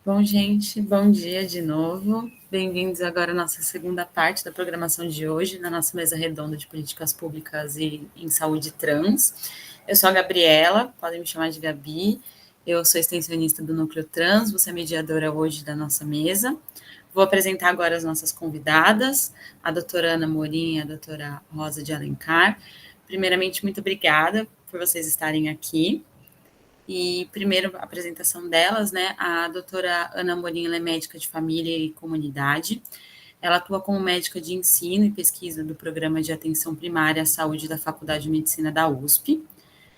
Bom, gente, bom dia de novo. Bem-vindos agora à nossa segunda parte da programação de hoje, na nossa mesa redonda de políticas públicas e em saúde trans. Eu sou a Gabriela, podem me chamar de Gabi. Eu sou extensionista do Núcleo Trans, você é mediadora hoje da nossa mesa. Vou apresentar agora as nossas convidadas, a doutora Ana Morim e a doutora Rosa de Alencar. Primeiramente, muito obrigada por vocês estarem aqui. E primeiro a apresentação delas, né? A doutora Ana Morim, ela é médica de família e comunidade. Ela atua como médica de ensino e pesquisa do Programa de Atenção Primária à Saúde da Faculdade de Medicina da USP.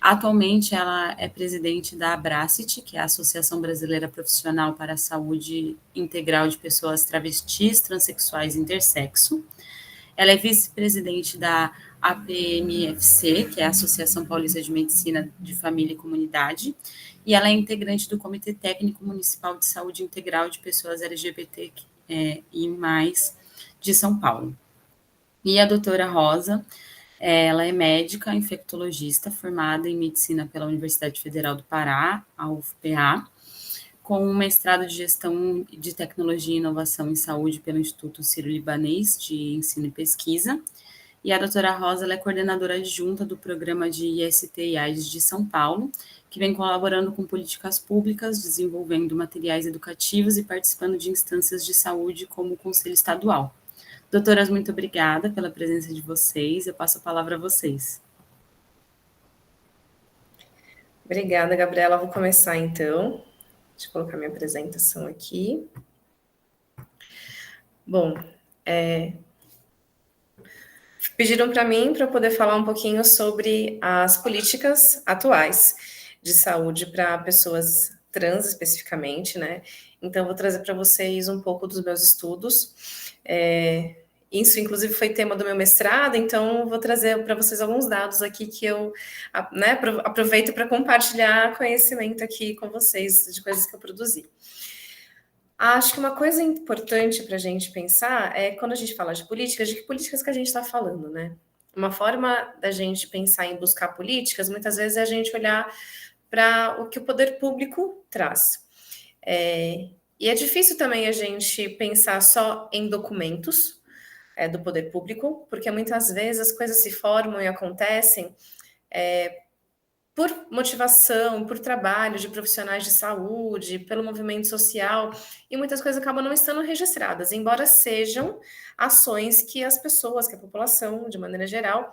Atualmente, ela é presidente da Abracit, que é a Associação Brasileira Profissional para a Saúde Integral de Pessoas Travestis, Transsexuais e Intersexo. Ela é vice-presidente da APMFC, que é a Associação Paulista de Medicina de Família e Comunidade, e ela é integrante do Comitê Técnico Municipal de Saúde Integral de Pessoas LGBT e mais de São Paulo. E a doutora Rosa, ela é médica infectologista formada em medicina pela Universidade Federal do Pará, a UFPA, com um mestrado de gestão de tecnologia e inovação em saúde pelo Instituto Sírio-Libanês de Ensino e Pesquisa. E a doutora Rosa, ela é coordenadora adjunta do programa de IST e AIDS de São Paulo, que vem colaborando com políticas públicas, desenvolvendo materiais educativos e participando de instâncias de saúde como o Conselho Estadual. Doutoras, muito obrigada pela presença de vocês. Eu passo a palavra a vocês. Obrigada, Gabriela. Vou começar, então. Deixa eu colocar minha apresentação aqui. Bom, pediram para mim para eu poder falar um pouquinho sobre as políticas atuais de saúde para pessoas trans, especificamente, né? Então, vou trazer para vocês um pouco dos meus estudos. Isso, inclusive, foi tema do meu mestrado, então vou trazer para vocês alguns dados aqui que eu aproveito para compartilhar conhecimento aqui com vocês de coisas que eu produzi. Acho que uma coisa importante para a gente pensar é, quando a gente fala de que políticas que a gente está falando, né? Uma forma da gente pensar em buscar políticas, muitas vezes, é a gente olhar para o que o poder público traz. E é difícil também a gente pensar só em documentos do poder público, porque muitas vezes as coisas se formam e acontecem por motivação, por trabalho de profissionais de saúde, pelo movimento social, e muitas coisas acabam não estando registradas, embora sejam ações que as pessoas, que a população, de maneira geral,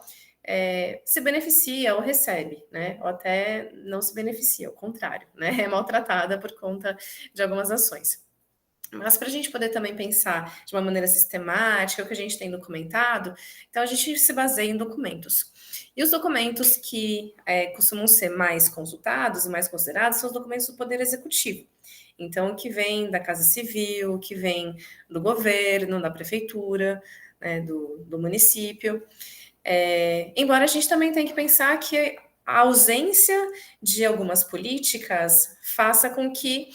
se beneficia ou recebe, né? Ou até não se beneficia, ao contrário, né? É maltratada por conta de algumas ações. Mas para a gente poder também pensar de uma maneira sistemática, o que a gente tem documentado, então a gente se baseia em documentos. E os documentos que costumam ser mais consultados e mais considerados são os documentos do Poder Executivo. Então, o que vem da Casa Civil, o que vem do governo, da prefeitura, né, do município. Embora a gente também tenha que pensar que a ausência de algumas políticas faça com que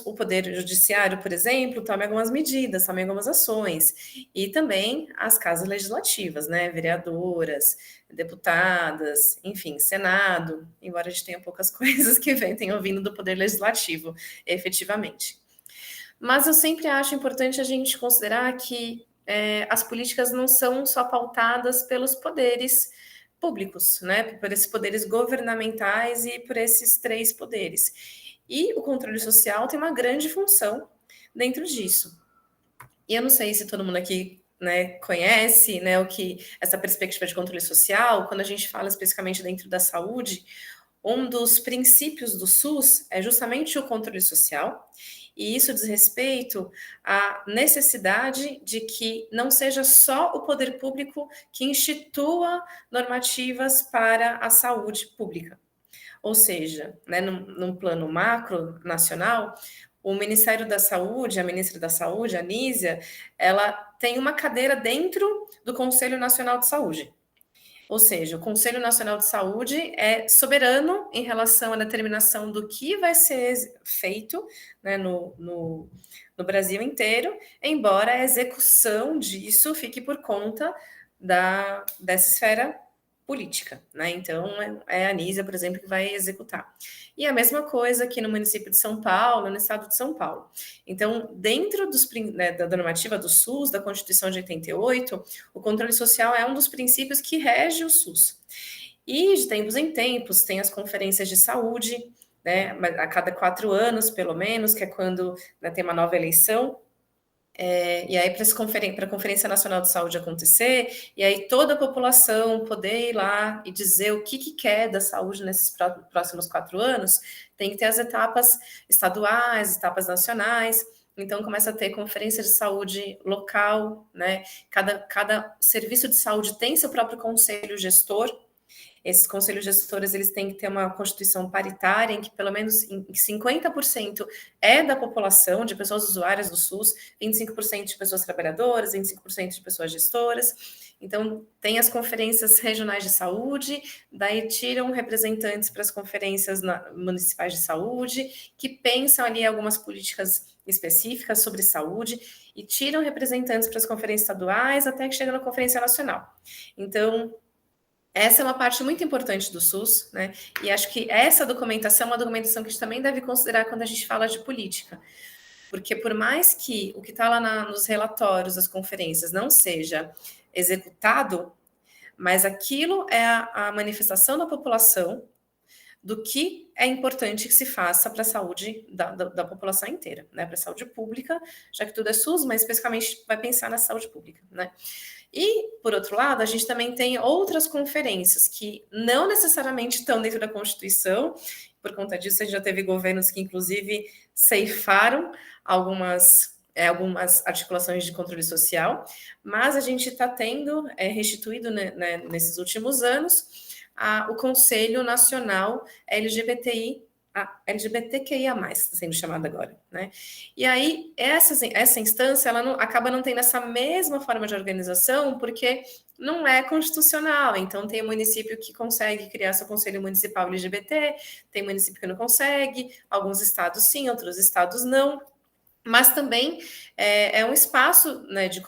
o Poder Judiciário, por exemplo, tome algumas medidas, tome algumas ações, e também as casas legislativas, né, vereadoras, deputadas, enfim, Senado, embora a gente tenha poucas coisas que tenham vindo do Poder Legislativo, efetivamente. Mas eu sempre acho importante a gente considerar que as políticas não são só pautadas pelos poderes públicos, né, por esses poderes governamentais e por esses três poderes. E o controle social tem uma grande função dentro disso. E eu não sei se todo mundo aqui, né, conhece, né, o que essa perspectiva de controle social. Quando a gente fala especificamente dentro da saúde, um dos princípios do SUS é justamente o controle social. E isso diz respeito à necessidade de que não seja só o poder público que institua normativas para a saúde pública. Ou seja, né, num plano macro nacional, o Ministério da Saúde, a ministra da Saúde, a Anísia, ela tem uma cadeira dentro do Conselho Nacional de Saúde. Ou seja, o Conselho Nacional de Saúde é soberano em relação à determinação do que vai ser feito, né, no Brasil inteiro, embora a execução disso fique por conta dessa esfera política, né? Então, é a Anísia, por exemplo, que vai executar. E a mesma coisa aqui no município de São Paulo, no estado de São Paulo. Então, dentro da normativa do SUS, da Constituição de 88, o controle social é um dos princípios que rege o SUS. E de tempos em tempos tem as conferências de saúde, né, a cada 4 anos, pelo menos, que é quando, né, tem uma nova eleição. E aí, para a Conferência Nacional de Saúde acontecer, e aí toda a população poder ir lá e dizer o que quer da saúde nesses próximos 4 anos, tem que ter as etapas estaduais, etapas nacionais. Então, começa a ter conferência de saúde local, né? Cada serviço de saúde tem seu próprio conselho gestor. Esses conselhos gestores, eles têm que ter uma constituição paritária em que pelo menos 50% é da população, de pessoas usuárias do SUS, 25% de pessoas trabalhadoras, 25% de pessoas gestoras. Então, tem as conferências regionais de saúde, daí tiram representantes para as conferências municipais de saúde, que pensam ali algumas políticas específicas sobre saúde, e tiram representantes para as conferências estaduais, até que chega na Conferência Nacional. Então, essa é uma parte muito importante do SUS, né? E acho que essa documentação é uma documentação que a gente também deve considerar quando a gente fala de política. Porque por mais que o que está lá nos relatórios das conferências não seja executado, mas aquilo é a manifestação da população do que é importante que se faça para a saúde da população inteira, né? Para a saúde pública, já que tudo é SUS, mas especificamente vai pensar na saúde pública, né? E, por outro lado, a gente também tem outras conferências que não necessariamente estão dentro da Constituição. Por conta disso, a gente já teve governos que, inclusive, ceifaram algumas articulações de controle social, mas a gente está tendo restituído, né, nesses últimos anos o Conselho Nacional LGBTQIA+, está sendo chamada agora, né? E aí, essa instância, ela acaba não tendo essa mesma forma de organização, porque não é constitucional. Então, tem município que consegue criar seu conselho municipal LGBT, tem município que não consegue, alguns estados sim, outros estados não. Mas também é um espaço, né, de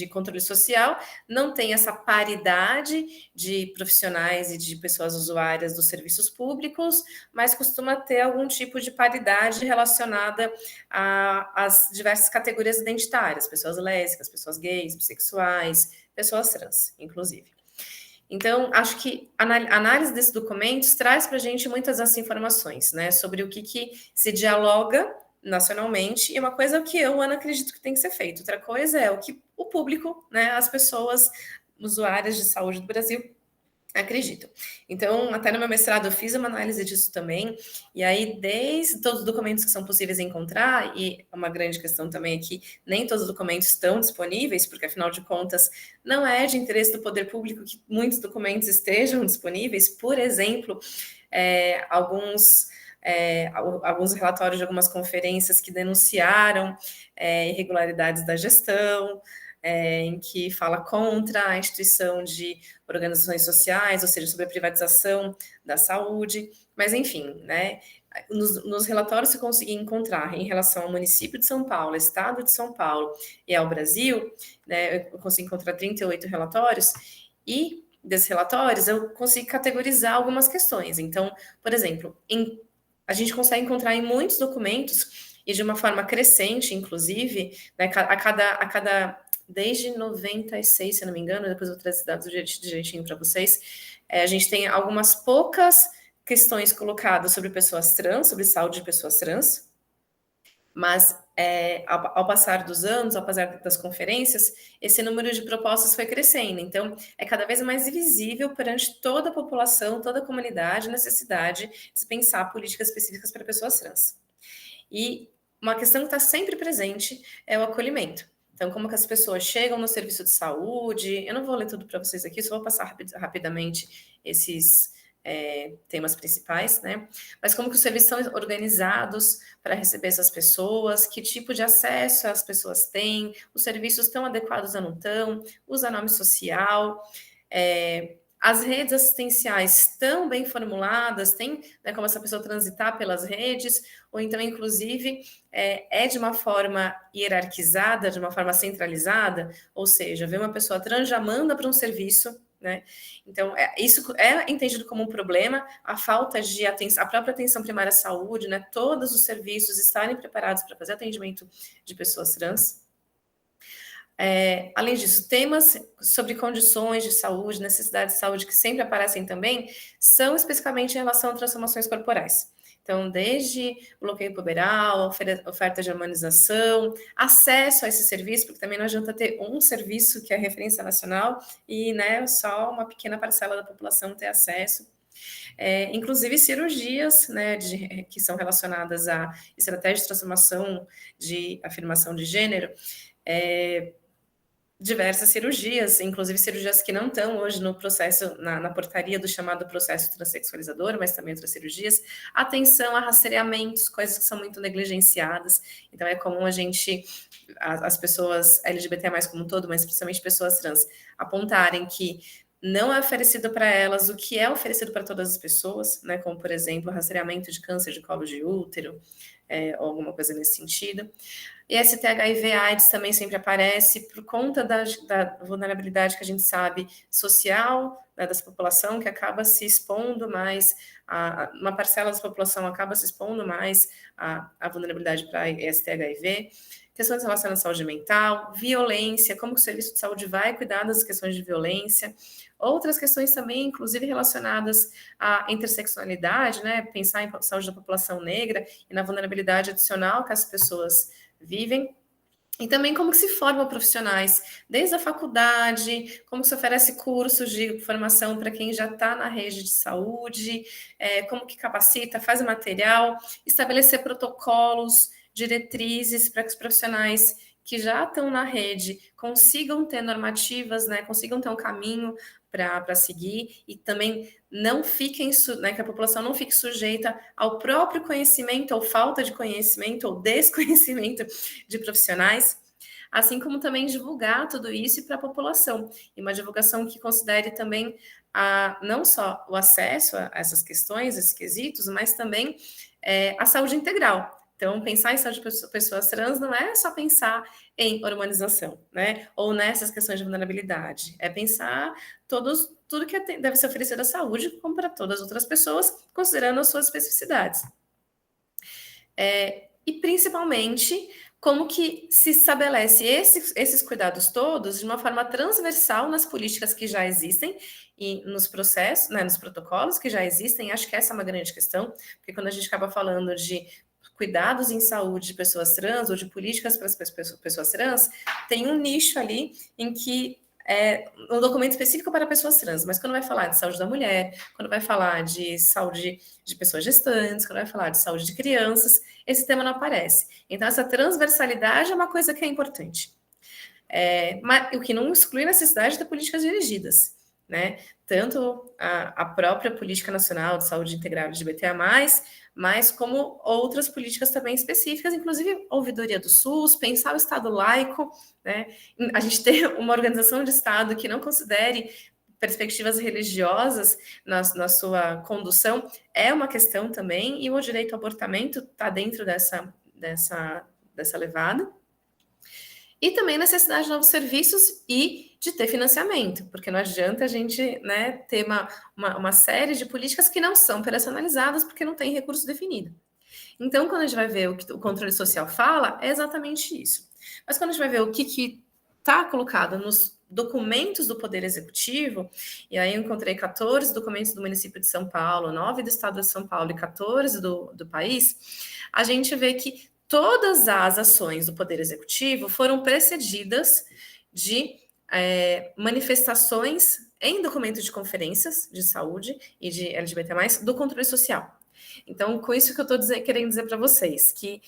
controle social, não tem essa paridade de profissionais e de pessoas usuárias dos serviços públicos, mas costuma ter algum tipo de paridade relacionada às diversas categorias identitárias, pessoas lésbicas, pessoas gays, bissexuais, pessoas trans, inclusive. Então, acho que a análise desses documentos traz para a gente muitas dessas informações, né, sobre o que se dialoga nacionalmente, e uma coisa é o que eu, Ana, acredito que tem que ser feito. Outra coisa é o que o público, né, as pessoas usuárias de saúde do Brasil acreditam. Então, até no meu mestrado eu fiz uma análise disso também, e aí desde todos os documentos que são possíveis encontrar, e uma grande questão também é que nem todos os documentos estão disponíveis, porque afinal de contas não é de interesse do poder público que muitos documentos estejam disponíveis. Por exemplo, alguns relatórios de algumas conferências que denunciaram irregularidades da gestão, em que fala contra a instituição de organizações sociais, ou seja, sobre a privatização da saúde, mas enfim, né? Nos relatórios que eu consegui encontrar em relação ao município de São Paulo, estado de São Paulo e ao Brasil, né, eu consegui encontrar 38 relatórios, e desses relatórios eu consegui categorizar algumas questões. Então, por exemplo, a gente consegue encontrar em muitos documentos, e de uma forma crescente, inclusive, né, a cada desde 96, se eu não me engano, depois eu vou trazer dados direitinho para vocês, a gente tem algumas poucas questões colocadas sobre pessoas trans, sobre saúde de pessoas trans, mas ao passar dos anos, ao passar das conferências, esse número de propostas foi crescendo. Então, é cada vez mais visível perante toda a população, toda a comunidade, a necessidade de se pensar políticas específicas para pessoas trans. E uma questão que está sempre presente é o acolhimento. Então, como que as pessoas chegam no serviço de saúde? Eu não vou ler tudo para vocês aqui, só vou passar rapidamente esses temas principais, né? Mas como que os serviços são organizados para receber essas pessoas, que tipo de acesso as pessoas têm, os serviços estão adequados ou não estão, usa nome social, as redes assistenciais estão bem formuladas, tem, né, como essa pessoa transitar pelas redes, ou então, inclusive, de uma forma hierarquizada, de uma forma centralizada, ou seja, vê uma pessoa trans, já manda para um serviço né? Então, isso é entendido como um problema, a falta de atenção, a própria atenção primária à saúde, né? Todos os serviços estarem preparados para fazer atendimento de pessoas trans. Além disso, temas sobre condições de saúde, necessidades de saúde que sempre aparecem também, são especificamente em relação a transformações corporais. Então, desde bloqueio puberal, oferta de harmonização, acesso a esse serviço, porque também não adianta ter um serviço que é referência nacional e, né, só uma pequena parcela da população ter acesso. Inclusive cirurgias, né, que são relacionadas à estratégia de transformação de afirmação de gênero, diversas cirurgias, inclusive cirurgias que não estão hoje no processo, na portaria do chamado processo transexualizador, mas também outras cirurgias, atenção a rastreamentos, coisas que são muito negligenciadas. Então é comum as pessoas LGBT+, como um todo, mas principalmente pessoas trans, apontarem que não é oferecido para elas o que é oferecido para todas as pessoas, né, como, por exemplo, rastreamento de câncer de colo de útero, ou alguma coisa nesse sentido. E ST-HIV/AIDS também sempre aparece por conta da vulnerabilidade que a gente sabe social, né, dessa população, que acaba se expondo mais, uma parcela da população acaba se expondo mais à vulnerabilidade para ST-HIV, questões relacionadas à saúde mental, violência, como que o serviço de saúde vai cuidar das questões de violência, outras questões também, inclusive relacionadas à interseccionalidade, né, pensar em saúde da população negra e na vulnerabilidade adicional que as pessoas vivem, e também como que se formam profissionais, desde a faculdade, como se oferece cursos de formação para quem já está na rede de saúde, como que capacita, faz o material, estabelecer protocolos, diretrizes para que os profissionais que já estão na rede consigam ter normativas, né, consigam ter um caminho para seguir e também não fiquem, né, que a população não fique sujeita ao próprio conhecimento, ou falta de conhecimento, ou desconhecimento de profissionais, assim como também divulgar tudo isso para a população, e uma divulgação que considere também não só o acesso a essas questões, esses quesitos, mas também a saúde integral. Então, pensar em saúde de pessoas trans não é só pensar em hormonização, né? Ou nessas questões de vulnerabilidade. É pensar tudo que deve ser oferecido à saúde, como para todas as outras pessoas, considerando as suas especificidades. E, principalmente, como que se estabelece esses cuidados todos de uma forma transversal nas políticas que já existem e nos processos, né, nos protocolos que já existem. Acho que essa é uma grande questão, porque quando a gente acaba falando de cuidados em saúde de pessoas trans ou de políticas para as pessoas trans, tem um nicho ali em que um documento específico para pessoas trans, mas quando vai falar de saúde da mulher, quando vai falar de saúde de pessoas gestantes, quando vai falar de saúde de crianças, esse tema não aparece. Então, essa transversalidade é uma coisa que é importante. Mas o que não exclui a necessidade de políticas dirigidas, né? Tanto a própria Política Nacional de Saúde Integral LGBT+, mas como outras políticas também específicas, inclusive a ouvidoria do SUS, pensar o Estado laico, né? A gente ter uma organização de Estado que não considere perspectivas religiosas na sua condução é uma questão também, e o direito ao abortamento está dentro dessa levada. E também a necessidade de novos serviços e de ter financiamento, porque não adianta a gente, né, ter uma série de políticas que não são operacionalizadas porque não tem recurso definido. Então, quando a gente vai ver o que o controle social fala, é exatamente isso. Mas quando a gente vai ver o que está colocado nos documentos do Poder Executivo, e aí eu encontrei 14 documentos do município de São Paulo, 9 do estado de São Paulo e 14 do país, a gente vê que todas as ações do Poder Executivo foram precedidas de manifestações em documentos de conferências de saúde e de LGBT+, do controle social. Então, com isso que eu estou querendo dizer para vocês, que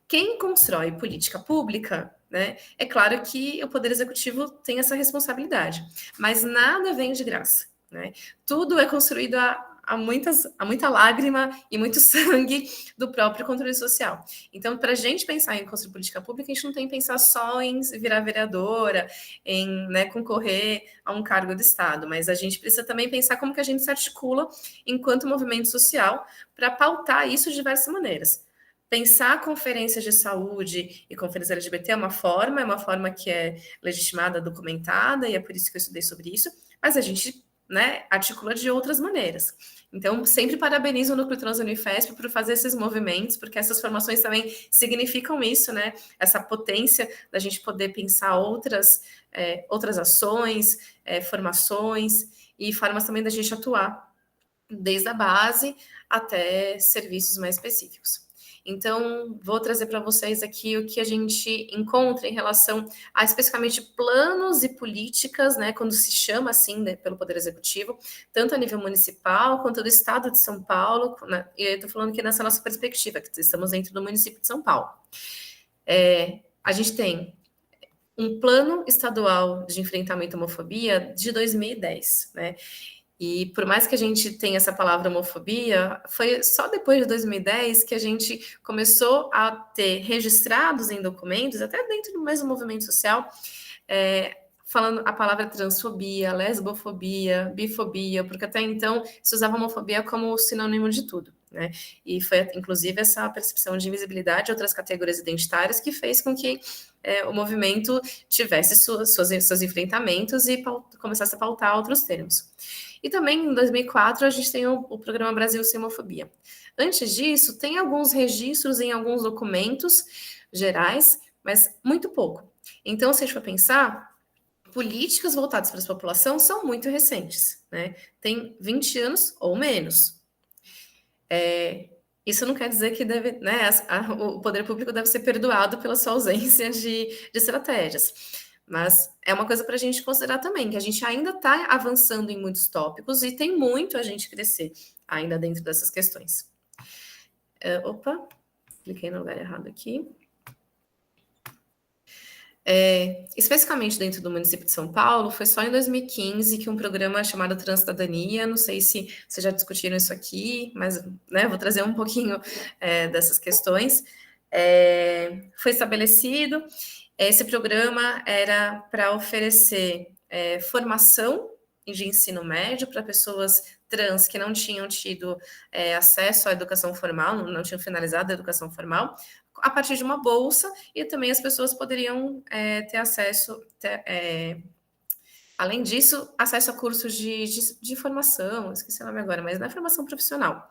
quem constrói política pública, né, é claro que o Poder Executivo tem essa responsabilidade, mas nada vem de graça, né? Tudo é construído há muita lágrima e muito sangue do próprio controle social. Então, para a gente pensar em construir política pública, a gente não tem que pensar só em virar vereadora, em, né, concorrer a um cargo de Estado, mas a gente precisa também pensar como que a gente se articula enquanto movimento social para pautar isso de diversas maneiras. Pensar conferências de saúde e conferências LGBT é uma forma que é legitimada, documentada, e é por isso que eu estudei sobre isso, mas a gente, né, articula de outras maneiras. Então, sempre parabenizo o Núcleo Trans Unifesp por fazer esses movimentos, porque essas formações também significam isso, né? Essa potência da gente poder pensar outras ações, formações e formas também da gente atuar, desde a base até serviços mais específicos. Então, vou trazer para vocês aqui o que a gente encontra em relação a especificamente planos e políticas, né, quando se chama assim, né, pelo Poder Executivo, tanto a nível municipal quanto do Estado de São Paulo, né, e eu estou falando aqui nessa nossa perspectiva, que estamos dentro do município de São Paulo. A gente tem um plano estadual de enfrentamento à homofobia de 2010, né? E por mais que a gente tenha essa palavra homofobia, foi só depois de 2010 que a gente começou a ter registrados em documentos, até dentro do mesmo movimento social, falando a palavra transfobia, lesbofobia, bifobia, porque até então se usava homofobia como sinônimo de tudo, né? E foi inclusive essa percepção de invisibilidade de outras categorias identitárias que fez com que o movimento tivesse seus enfrentamentos e começasse a pautar outros termos. E também, em 2004, a gente tem o programa Brasil Sem Homofobia. Antes disso, tem alguns registros em alguns documentos gerais, mas muito pouco. Então, se a gente for pensar, políticas voltadas para a população são muito recentes, né? Tem 20 anos ou menos. Isso não quer dizer que o poder público deve ser perdoado pela sua ausência de estratégias. Mas é uma coisa para a gente considerar também, que a gente ainda está avançando em muitos tópicos e tem muito a gente crescer ainda dentro dessas questões. Cliquei no lugar errado aqui. Especificamente dentro do município de São Paulo, foi só em 2015 que um programa chamado Transcidadania, não sei se vocês já discutiram isso aqui, mas né, vou trazer um pouquinho dessas questões, foi estabelecido. Esse programa era para oferecer formação de ensino médio para pessoas trans que não tinham tido acesso à educação formal, não tinham finalizado a educação formal, a partir de uma bolsa, e também as pessoas poderiam ter acesso, além disso, acesso a cursos de formação, esqueci o nome agora, mas não é formação profissional,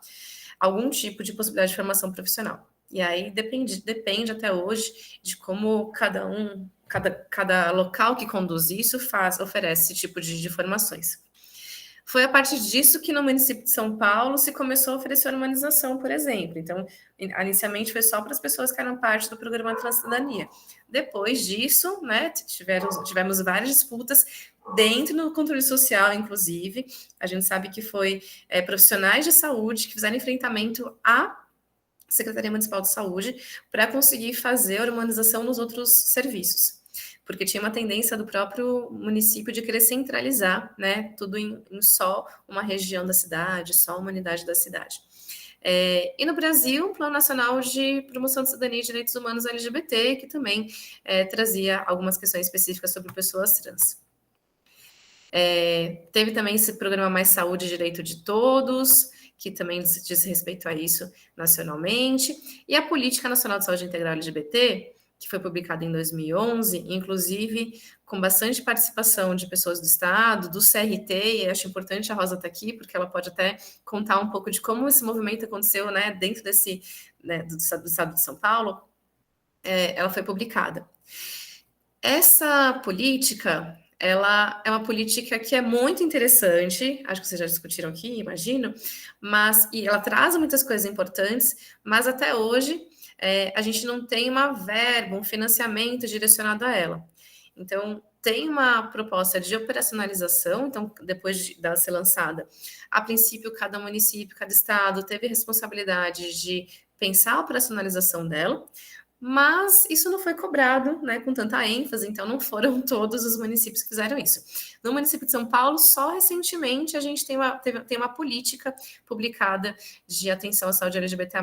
algum tipo de possibilidade de formação profissional. E aí depende até hoje de como cada local que conduz isso oferece esse tipo de formações. Foi a partir disso que no município de São Paulo se começou a oferecer a humanização, por exemplo. Então, inicialmente foi só para as pessoas que eram parte do programa Transcidadania. Depois disso, né, tivemos várias disputas dentro do controle social, inclusive. A gente sabe que foi profissionais de saúde que fizeram enfrentamento à Secretaria Municipal de Saúde para conseguir fazer a humanização nos outros serviços, porque tinha uma tendência do próprio município de querer centralizar, né, tudo em só uma região da cidade, só uma unidade da cidade. E no Brasil, o Plano Nacional de Promoção de Cidadania e Direitos Humanos LGBT, que também trazia algumas questões específicas sobre pessoas trans. Teve também esse programa Mais Saúde e Direito de Todos, que também diz respeito a isso nacionalmente, e a Política Nacional de Saúde Integral LGBT, que foi publicada em 2011, inclusive com bastante participação de pessoas do Estado, do CRT, e acho importante a Rosa estar aqui, porque ela pode até contar um pouco de como esse movimento aconteceu, né, dentro do Estado de São Paulo. Ela foi publicada. Essa política, ela é uma política que é muito interessante, acho que vocês já discutiram aqui, imagino, e ela traz muitas coisas importantes, mas até hoje a gente não tem uma verba, um financiamento direcionado a ela. Então, tem uma proposta de operacionalização, então, depois dela ser lançada, a princípio, cada município, cada estado teve responsabilidade de pensar a operacionalização dela, mas isso não foi cobrado, né, com tanta ênfase, então não foram todos os municípios que fizeram isso. No município de São Paulo, só recentemente a gente tem uma política publicada de atenção à saúde LGBT+,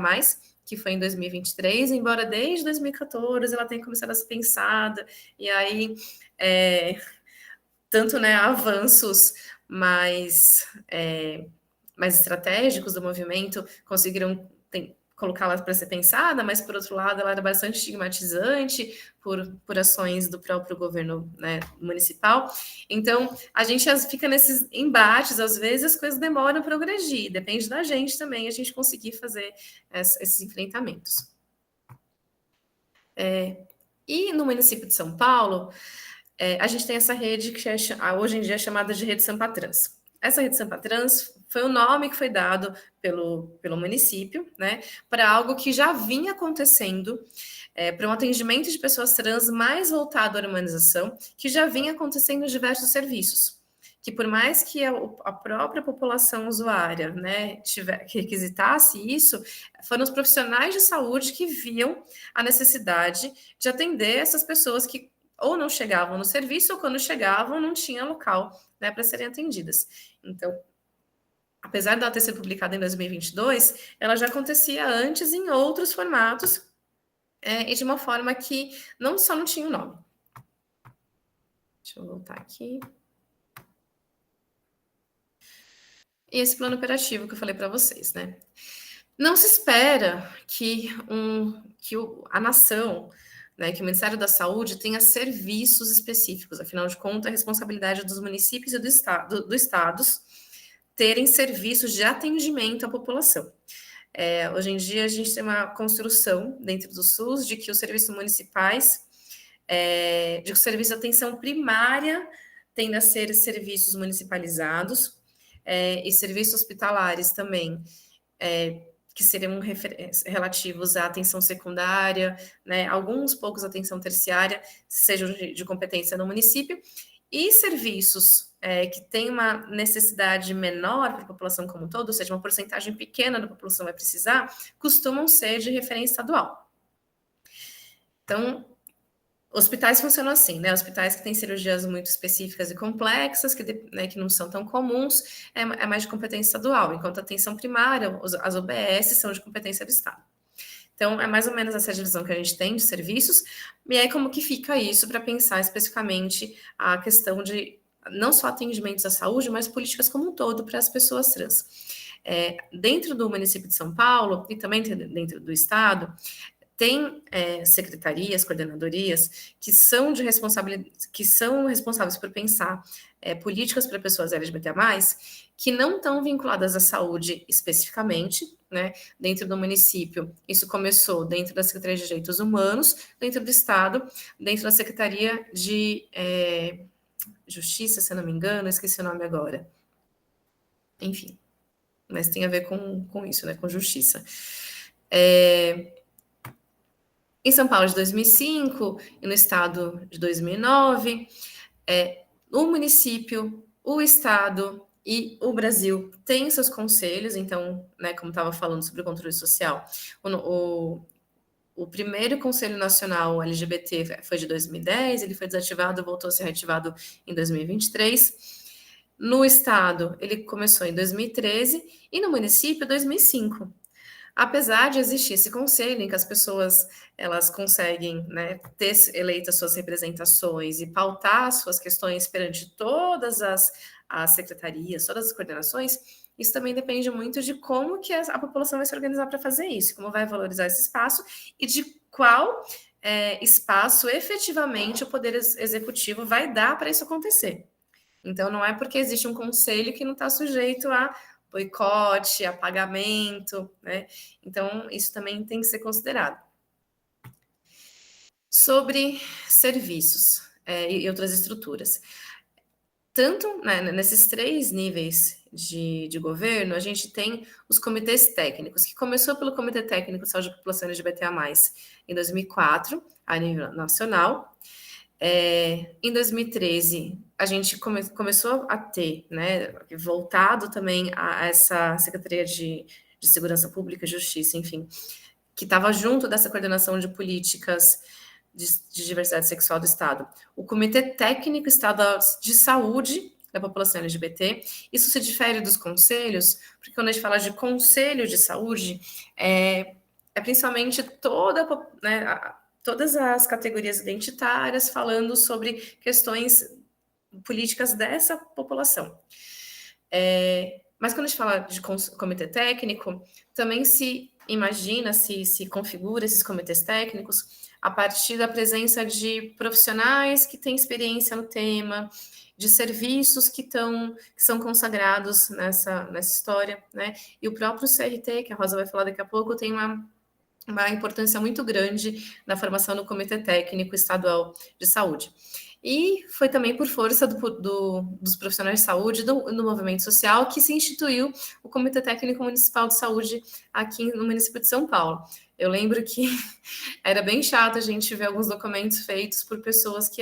que foi em 2023, embora desde 2014 ela tenha começado a ser pensada, e aí tanto, né, avanços mais estratégicos do movimento conseguiram colocá-la para ser pensada, mas, por outro lado, ela era bastante estigmatizante por ações do próprio governo, né, municipal. Então, a gente fica nesses embates, às vezes as coisas demoram para progredir, depende da gente também, a gente conseguir fazer esses enfrentamentos. E no município de São Paulo, a gente tem essa rede que hoje em dia é chamada de Rede Sampa Trans. Essa Rede Sampa Trans foi o nome que foi dado pelo município, né, para algo que já vinha acontecendo, para um atendimento de pessoas trans mais voltado à humanização, que já vinha acontecendo em diversos serviços. Que por mais que a própria população usuária, né, que requisitasse isso, foram os profissionais de saúde que viam a necessidade de atender essas pessoas que ou não chegavam no serviço, ou quando chegavam, não tinha local, né, para serem atendidas. Então, apesar dela ter sido publicada em 2022, ela já acontecia antes em outros formatos, e de uma forma que não tinha o nome. Deixa eu voltar aqui. E esse plano operativo que eu falei para vocês, né? Não se espera que a nação, né, que o Ministério da Saúde tenha serviços específicos, afinal de contas, a responsabilidade dos municípios e dos estados terem serviços de atendimento à população. Hoje em dia, a gente tem uma construção dentro do SUS de que os serviços municipais, de que o serviço de atenção primária tende a ser serviços municipalizados, e serviços hospitalares também, que seriam relativos à atenção secundária, né, alguns poucos à atenção terciária, sejam de competência no município, e serviços que têm uma necessidade menor para a população como um todo, ou seja, uma porcentagem pequena da população vai precisar, costumam ser de referência estadual. Então, hospitais funcionam assim, né? Hospitais que têm cirurgias muito específicas e complexas, que não são tão comuns, é mais de competência estadual, enquanto a atenção primária, as OBS, são de competência do Estado. Então, é mais ou menos essa divisão que a gente tem de serviços, e aí como que fica isso para pensar especificamente a questão de não só atendimentos à saúde, mas políticas como um todo para as pessoas trans. Dentro do município de São Paulo, e também dentro do Estado, tem secretarias, coordenadorias que são responsáveis por pensar políticas para pessoas LGBT+, que não estão vinculadas à saúde especificamente, né? Dentro do município, isso começou dentro da Secretaria de Direitos Humanos, dentro do Estado, dentro da Secretaria de Justiça, se eu não me engano, esqueci o nome agora. Enfim, mas tem a ver com isso, né? Com justiça. Em São Paulo de 2005 e no estado de 2009, o município, o estado e o Brasil têm seus conselhos, então, né, como estava falando sobre o controle social, o primeiro Conselho Nacional LGBT foi de 2010, ele foi desativado, voltou a ser reativado em 2023. No estado, ele começou em 2013 e no município, 2005. Apesar de existir esse conselho em que as pessoas elas conseguem, né, ter eleitas suas representações e pautar suas questões perante todas as secretarias, todas as coordenações, isso também depende muito de como que a população vai se organizar para fazer isso, como vai valorizar esse espaço e de qual espaço efetivamente o Poder Executivo vai dar para isso acontecer. Então, não é porque existe um conselho que não está sujeito a boicote, apagamento, né? Então, isso também tem que ser considerado. Sobre serviços e outras estruturas. Tanto, né, nesses 3 níveis de governo, a gente tem os comitês técnicos, que começou pelo Comitê Técnico de Saúde da População LGBTA+, em 2004, a nível nacional. Em 2013, a gente começou a ter, né, voltado também a essa Secretaria de Segurança Pública e Justiça, enfim, que estava junto dessa coordenação de políticas de diversidade sexual do Estado, o Comitê Técnico Estadual de Saúde da População LGBT. Isso se difere dos conselhos, porque quando a gente fala de conselho de saúde, é principalmente todas as categorias identitárias falando sobre questões políticas dessa população. Mas quando a gente fala de comitê técnico, também se imagina, se configura esses comitês técnicos a partir da presença de profissionais que têm experiência no tema, de serviços que são consagrados nessa história, né? E o próprio CRT, que a Rosa vai falar daqui a pouco, tem uma importância muito grande na formação do Comitê Técnico Estadual de Saúde. E foi também por força dos profissionais de saúde, do movimento social, que se instituiu o Comitê Técnico Municipal de Saúde aqui no município de São Paulo. Eu lembro que era bem chato a gente ver alguns documentos feitos por pessoas que,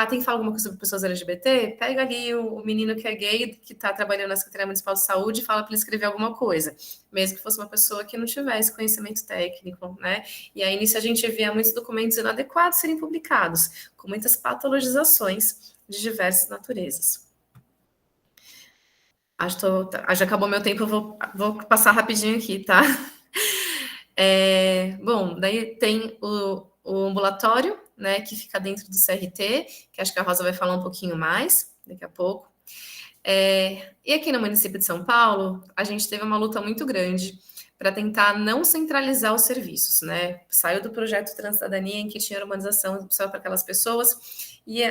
tem que falar alguma coisa sobre pessoas LGBT? Pega ali o menino que é gay, que está trabalhando na Secretaria Municipal de Saúde, e fala para ele escrever alguma coisa, mesmo que fosse uma pessoa que não tivesse conhecimento técnico, né? E aí, nisso, a gente via muitos documentos inadequados serem publicados, com muitas patologizações de diversas naturezas. Já acabou meu tempo, eu vou passar rapidinho aqui, tá? Bom, daí tem o ambulatório, né, que fica dentro do CRT, que acho que a Rosa vai falar um pouquinho mais daqui a pouco. E aqui no município de São Paulo, a gente teve uma luta muito grande para tentar não centralizar os serviços, né? Saiu do projeto Transcidadania, em que tinha urbanização só para aquelas pessoas, e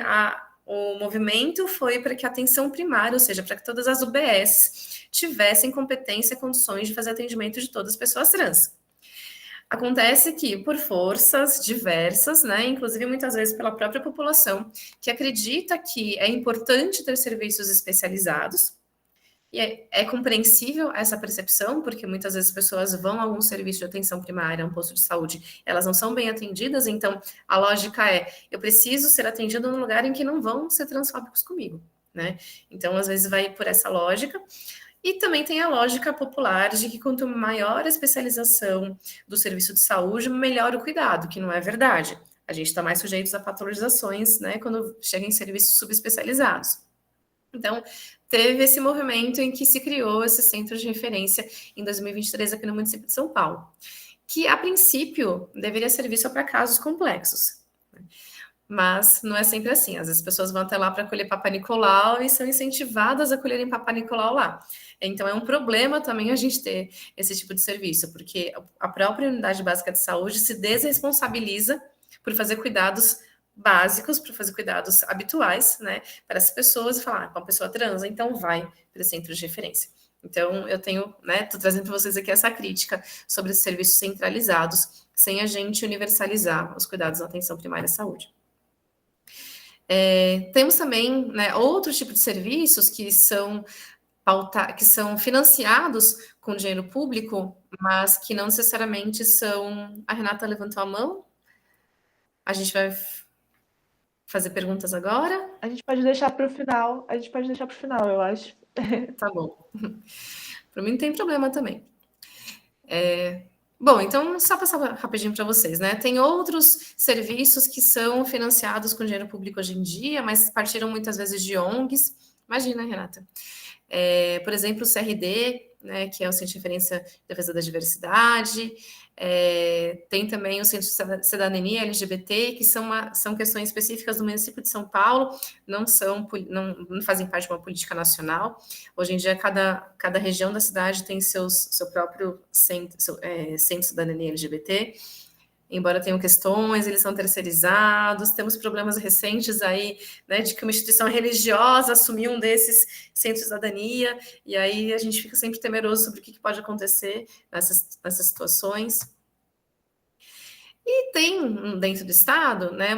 o movimento foi para que a atenção primária, ou seja, para que todas as UBS tivessem competência e condições de fazer atendimento de todas as pessoas trans. Acontece que, por forças diversas, né, inclusive muitas vezes pela própria população, que acredita que é importante ter serviços especializados, e é compreensível essa percepção, porque muitas vezes as pessoas vão a algum serviço de atenção primária, um posto de saúde, elas não são bem atendidas, então a lógica é, eu preciso ser atendido num lugar em que não vão ser transfóbicos comigo, né? Então, às vezes vai por essa lógica. E também tem a lógica popular de que quanto maior a especialização do serviço de saúde, melhor o cuidado, que não é verdade. A gente está mais sujeito a patologizações, né, quando chega em serviços subespecializados. Então, teve esse movimento em que se criou esse centro de referência em 2023 aqui no município de São Paulo, que a princípio deveria servir só para casos complexos. Mas não é sempre assim. Às vezes as pessoas vão até lá para colher Papa Nicolau e são incentivadas a colherem Papa Nicolau lá. Então é um problema também a gente ter esse tipo de serviço, porque a própria unidade básica de saúde se desresponsabiliza por fazer cuidados básicos, por fazer cuidados habituais, né, para as pessoas, e falar, com a pessoa trans, então vai para o centro de referência. Então, eu tenho, né, tô trazendo para vocês aqui essa crítica sobre os serviços centralizados, sem a gente universalizar os cuidados da atenção primária à saúde. Temos também, né, outro tipo de serviços que são financiados com dinheiro público, mas que não necessariamente são. A Renata levantou a mão. A gente vai fazer perguntas agora? A gente pode deixar para o final. Eu acho. Tá bom. Para mim não tem problema também. Bom, então, só passar rapidinho para vocês, né? Tem outros serviços que são financiados com dinheiro público hoje em dia, mas partiram muitas vezes de ONGs. Imagina, Renata. Por exemplo, o CRD, né, que é o Centro de Referência de Defesa da Diversidade. Tem também o Centro de Cidadania LGBT, que são questões específicas do município de São Paulo, não fazem parte de uma política nacional. Hoje em dia, cada região da cidade tem seu próprio centro de cidadania LGBT. Embora tenham questões, eles são terceirizados, temos problemas recentes aí, né, de que uma instituição religiosa assumiu um desses centros de cidadania, e aí a gente fica sempre temeroso sobre o que pode acontecer nessas situações. E tem, dentro do Estado, né,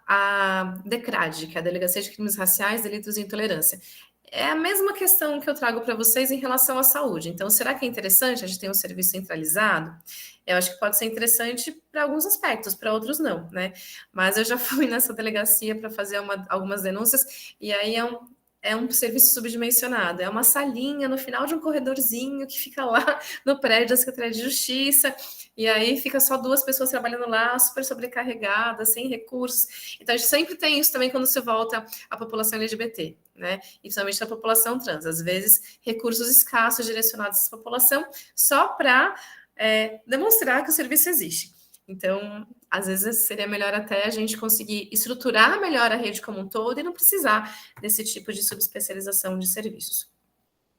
a DECRAD, que é a Delegacia de Crimes Raciais, Delitos e Intolerância. É a mesma questão que eu trago para vocês em relação à saúde. Então, será que é interessante a gente ter um serviço centralizado? Eu acho que pode ser interessante para alguns aspectos, para outros não, né? Mas eu já fui nessa delegacia para fazer algumas denúncias, e aí é um serviço subdimensionado. É uma salinha no final de um corredorzinho que fica lá no prédio da Secretaria de Justiça, e aí fica só 2 pessoas trabalhando lá, super sobrecarregadas, sem recursos. Então, a gente sempre tem isso também quando se volta à população LGBT, né? E principalmente a população trans. Às vezes, recursos escassos direcionados a essa população só para demonstrar que o serviço existe. Então, às vezes seria melhor até a gente conseguir estruturar melhor a rede como um todo e não precisar desse tipo de subespecialização de serviços.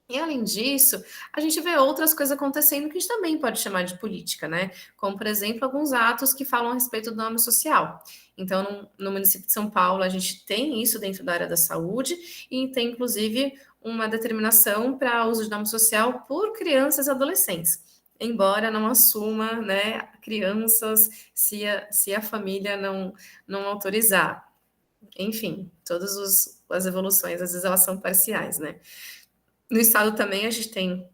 E além disso, a gente vê outras coisas acontecendo que a gente também pode chamar de política, né? Como, por exemplo, alguns atos que falam a respeito do nome social. Então, no município de São Paulo, a gente tem isso dentro da área da saúde e tem, inclusive, uma determinação para uso de nome social por crianças e adolescentes. Embora não assuma, né, crianças se a família não autorizar. Enfim, as evoluções, às vezes elas são parciais, né? No estado também a gente tem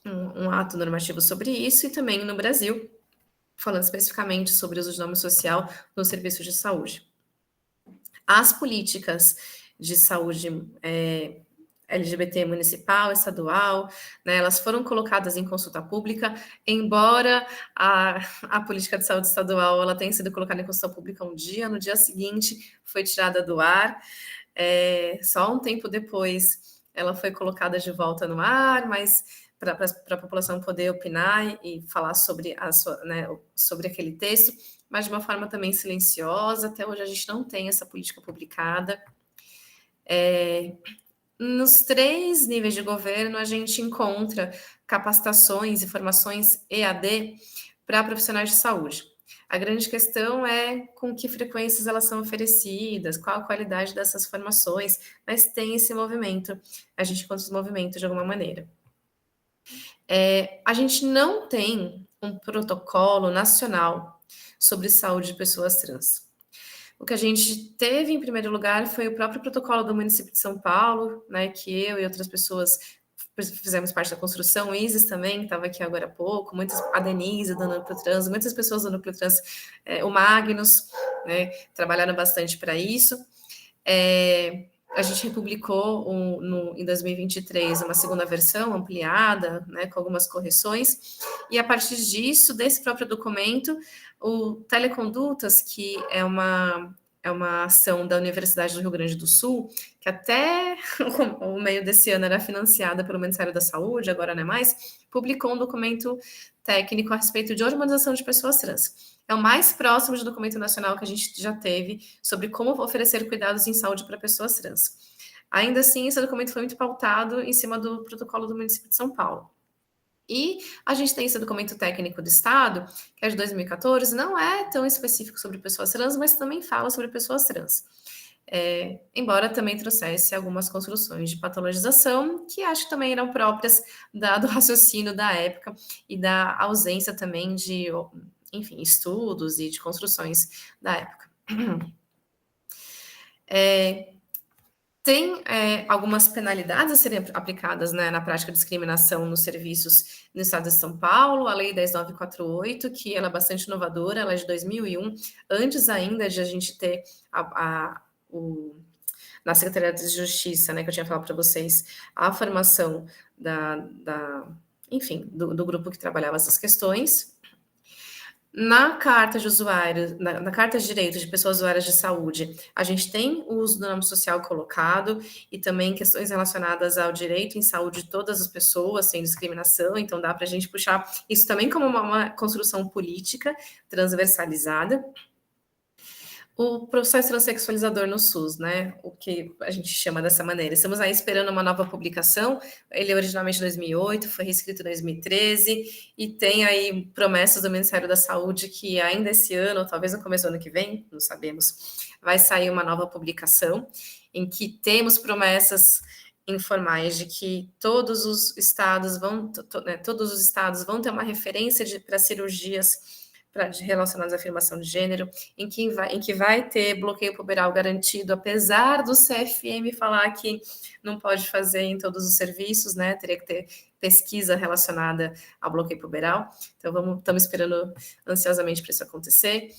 um ato normativo sobre isso e também no Brasil, falando especificamente sobre o uso de nome social nos serviços de saúde. As políticas de saúde LGBT municipal, estadual, né, elas foram colocadas em consulta pública, embora a política de saúde estadual ela tenha sido colocada em consulta pública um dia, no dia seguinte foi tirada do ar, só um tempo depois ela foi colocada de volta no ar, mas para a população poder opinar e falar sobre, sobre aquele texto, mas de uma forma também silenciosa. Até hoje a gente não tem essa política publicada. Nos 3 níveis de governo, a gente encontra capacitações e formações EAD para profissionais de saúde. A grande questão é com que frequências elas são oferecidas, qual a qualidade dessas formações, mas tem esse movimento, a gente encontra esse movimento de alguma maneira. A gente não tem um protocolo nacional sobre saúde de pessoas trans. O que a gente teve, em primeiro lugar, foi o próprio protocolo do município de São Paulo, né, que eu e outras pessoas fizemos parte da construção, o Isis também, que estava aqui agora há pouco, a Denise do Núcleo Trans, muitas pessoas do Núcleo Trans, o Magnus, né, trabalharam bastante para isso. A gente republicou em 2023 uma segunda versão ampliada, né, com algumas correções, e a partir disso, desse próprio documento, o Telecondutas, que é uma ação da Universidade do Rio Grande do Sul, que até o meio desse ano era financiada pelo Ministério da Saúde, agora não é mais, publicou um documento técnico a respeito de hormonização de pessoas trans. É o mais próximo de documento nacional que a gente já teve sobre como oferecer cuidados em saúde para pessoas trans. Ainda assim, esse documento foi muito pautado em cima do protocolo do município de São Paulo. E a gente tem esse documento técnico do Estado, que é de 2014, não é tão específico sobre pessoas trans, mas também fala sobre pessoas trans. Embora também trouxesse algumas construções de patologização, que acho que também eram próprias do raciocínio da época e da ausência também de, enfim, estudos e de construções da época. Tem algumas penalidades a serem aplicadas, né, na prática de discriminação nos serviços no estado de São Paulo, a Lei 10.948, que ela é bastante inovadora, ela é de 2001, antes ainda de a gente ter na Secretaria de Justiça, né, que eu tinha falado para vocês, a formação enfim, do grupo que trabalhava essas questões. Na carta de usuário, na carta de direitos de pessoas usuárias de saúde, a gente tem o uso do nome social colocado e também questões relacionadas ao direito em saúde de todas as pessoas, sem discriminação, então dá para a gente puxar isso também como uma construção política transversalizada. O processo transexualizador no SUS, né? O que a gente chama dessa maneira. Estamos aí esperando uma nova publicação. Ele é originalmente de 2008, foi reescrito em 2013 e tem aí promessas do Ministério da Saúde que ainda esse ano, ou talvez no começo do ano que vem, não sabemos, vai sair uma nova publicação em que temos promessas informais de que todos os estados vão ter uma referência para cirurgias relacionadas à afirmação de gênero, em que vai ter bloqueio puberal garantido, apesar do CFM falar que não pode fazer em todos os serviços, né? Teria que ter pesquisa relacionada ao bloqueio puberal. Então, estamos esperando ansiosamente para isso acontecer.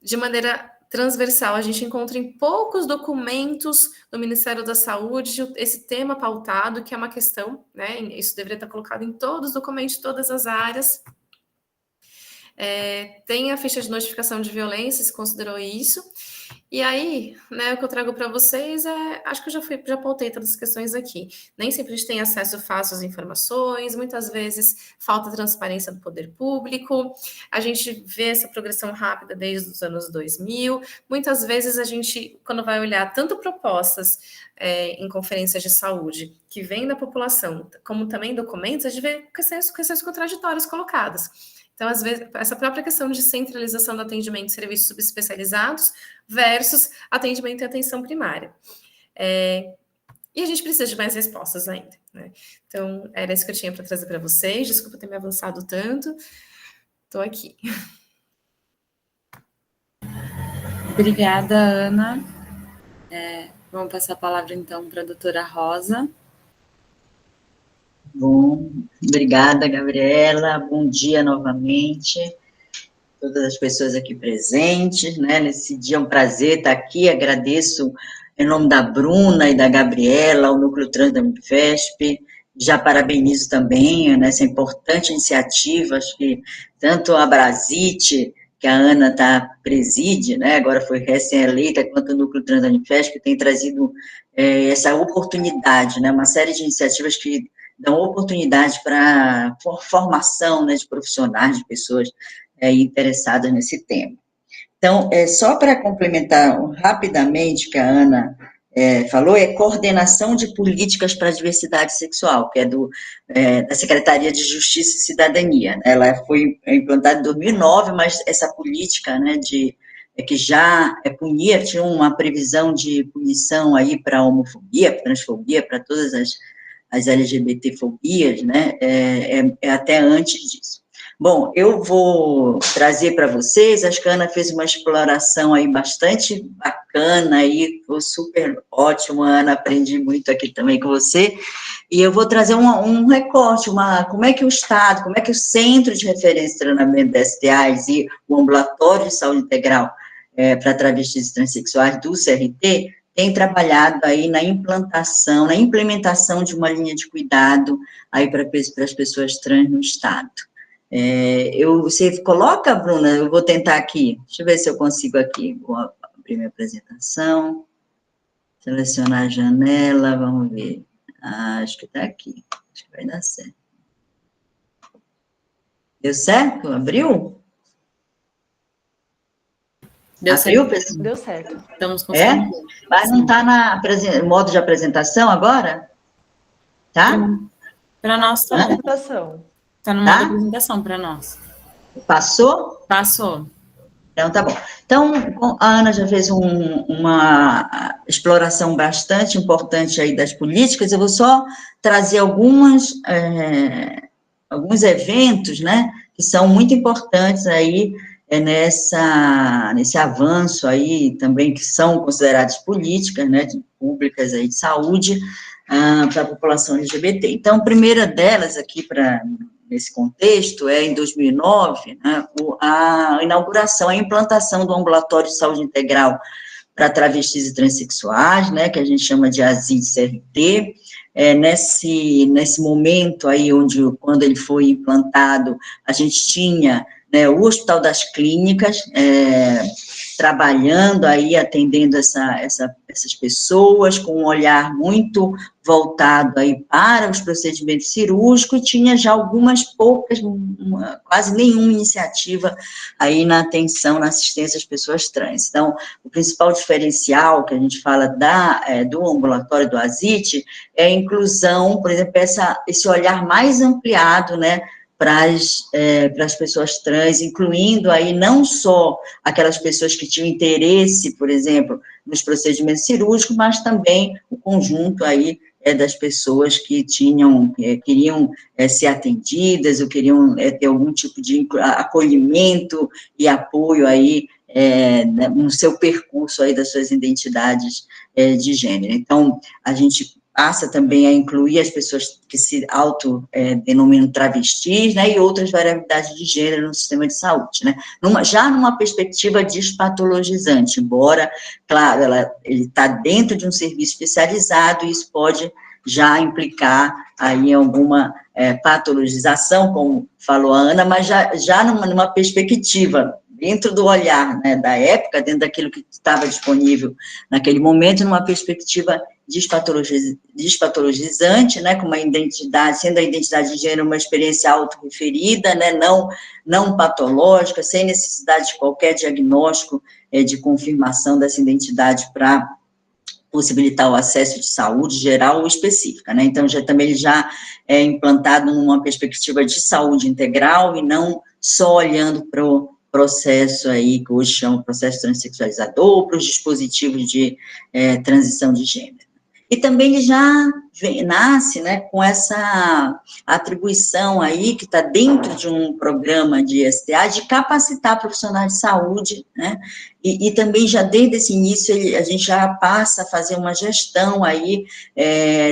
De maneira transversal, a gente encontra em poucos documentos do Ministério da Saúde esse tema pautado, que é uma questão, né? Isso deveria estar colocado em todos os documentos, todas as áreas. Tem a ficha de notificação de violência, se considerou isso, E aí, né, o que eu trago para vocês acho que eu já pautei todas as questões aqui. Nem sempre a gente tem acesso fácil às informações, muitas vezes falta transparência do poder público, a gente vê essa progressão rápida desde os anos 2000, muitas vezes a gente, quando vai olhar tanto propostas em conferências de saúde que vêm da população, como também documentos, a gente vê questões contraditórias colocadas. Então, às vezes, essa própria questão de centralização do atendimento de serviços subespecializados versus atendimento e atenção primária. E a gente precisa de mais respostas ainda, né? Então, era isso que eu tinha para trazer para vocês. Desculpa ter me avançado tanto. Estou aqui. Obrigada, Ana. Vamos passar a palavra, então, para a doutora Rosa. Bom, obrigada, Gabriela. Bom dia novamente. Todas as pessoas aqui presentes, né? Nesse dia é um prazer estar aqui. Agradeço em nome da Bruna e da Gabriela, ao Núcleo Trans da Unifesp. Já parabenizo também nessa importante iniciativa, acho que tanto a Brasite, que a Ana preside, né? Agora foi recém-eleita, quanto o Núcleo Trans da Unifesp, tem trazido essa oportunidade, né? Uma série de iniciativas que dão oportunidade para formação, né, de profissionais, de pessoas interessadas nesse tema. Então, só para complementar rapidamente o que a Ana falou, é coordenação de políticas para a diversidade sexual, que é da Secretaria de Justiça e Cidadania. Ela foi implantada em 2009, mas essa política, né, que já punia, tinha uma previsão de punição aí para a homofobia, transfobia, para todas as LGBT-fobias, né, até antes disso. Bom, eu vou trazer para vocês, acho que a Ana fez uma exploração aí bastante bacana, aí, foi super ótimo, Ana, aprendi muito aqui também com você, e eu vou trazer um recorte, como é que o Estado, como é que o Centro de Referência e Treinamento de STAs e o Ambulatório de Saúde Integral para Travestis e Transsexuais do CRT tem trabalhado aí na implementação de uma linha de cuidado aí para as pessoas trans no Estado. Você coloca, Bruna, eu vou tentar aqui, deixa eu ver se eu consigo aqui, vou abrir minha apresentação, selecionar a janela, vamos ver, acho que está aqui, acho que vai dar certo. Deu certo? Abriu? Deu Abriu, certo. Deu certo. Estamos conseguindo. Mas não está no modo de apresentação agora? Tá? Para nós também. Apresentação. Está no modo de apresentação para nós. Passou? Passou. Então, tá bom. Então, a Ana já fez uma exploração bastante importante aí das políticas, eu vou só trazer alguns eventos, né, que são muito importantes aí nesse avanço aí também, que são consideradas políticas, né, públicas aí de saúde para a população LGBT. Então, a primeira delas aqui nesse contexto, em 2009, né, a inauguração, a implantação do Ambulatório de Saúde Integral para travestis e transexuais, né, que a gente chama de ASID-CRT, nesse momento aí, quando ele foi implantado, a gente tinha, né, o Hospital das Clínicas, trabalhando aí, atendendo essas pessoas, com um olhar muito voltado aí para os procedimentos cirúrgicos, e tinha já algumas poucas, quase nenhuma iniciativa aí na atenção, na assistência às pessoas trans. Então, o principal diferencial que a gente fala do ambulatório do ASIT é a inclusão, por exemplo, esse olhar mais ampliado, né, para as pessoas trans, incluindo aí não só aquelas pessoas que tinham interesse, por exemplo, nos procedimentos cirúrgicos, mas também o conjunto aí das pessoas que queriam ser atendidas, ou queriam ter algum tipo de acolhimento e apoio aí no seu percurso aí das suas identidades de gênero. Então, a gente passa também a incluir as pessoas que se autodenominam travestis, né, e outras variabilidades de gênero no sistema de saúde, né, já numa perspectiva despatologizante, embora, claro, ele está dentro de um serviço especializado, e isso pode já implicar aí alguma patologização, como falou a Ana, mas já numa perspectiva dentro do olhar, né, da época, dentro daquilo que estava disponível naquele momento, numa perspectiva despatologizante, né, com uma identidade, sendo a identidade de gênero uma experiência autorreferida, né, não patológica, sem necessidade de qualquer diagnóstico de confirmação dessa identidade para possibilitar o acesso de saúde geral ou específica, né, então também ele já é implantado numa perspectiva de saúde integral e não só olhando para o processo aí, que hoje chama processo transexualizador, para os dispositivos de transição de gênero. E também ele já nasce, né, com essa atribuição aí, que está dentro de um programa de STA, de capacitar profissionais de saúde, né, e também já desde esse início a gente já passa a fazer uma gestão aí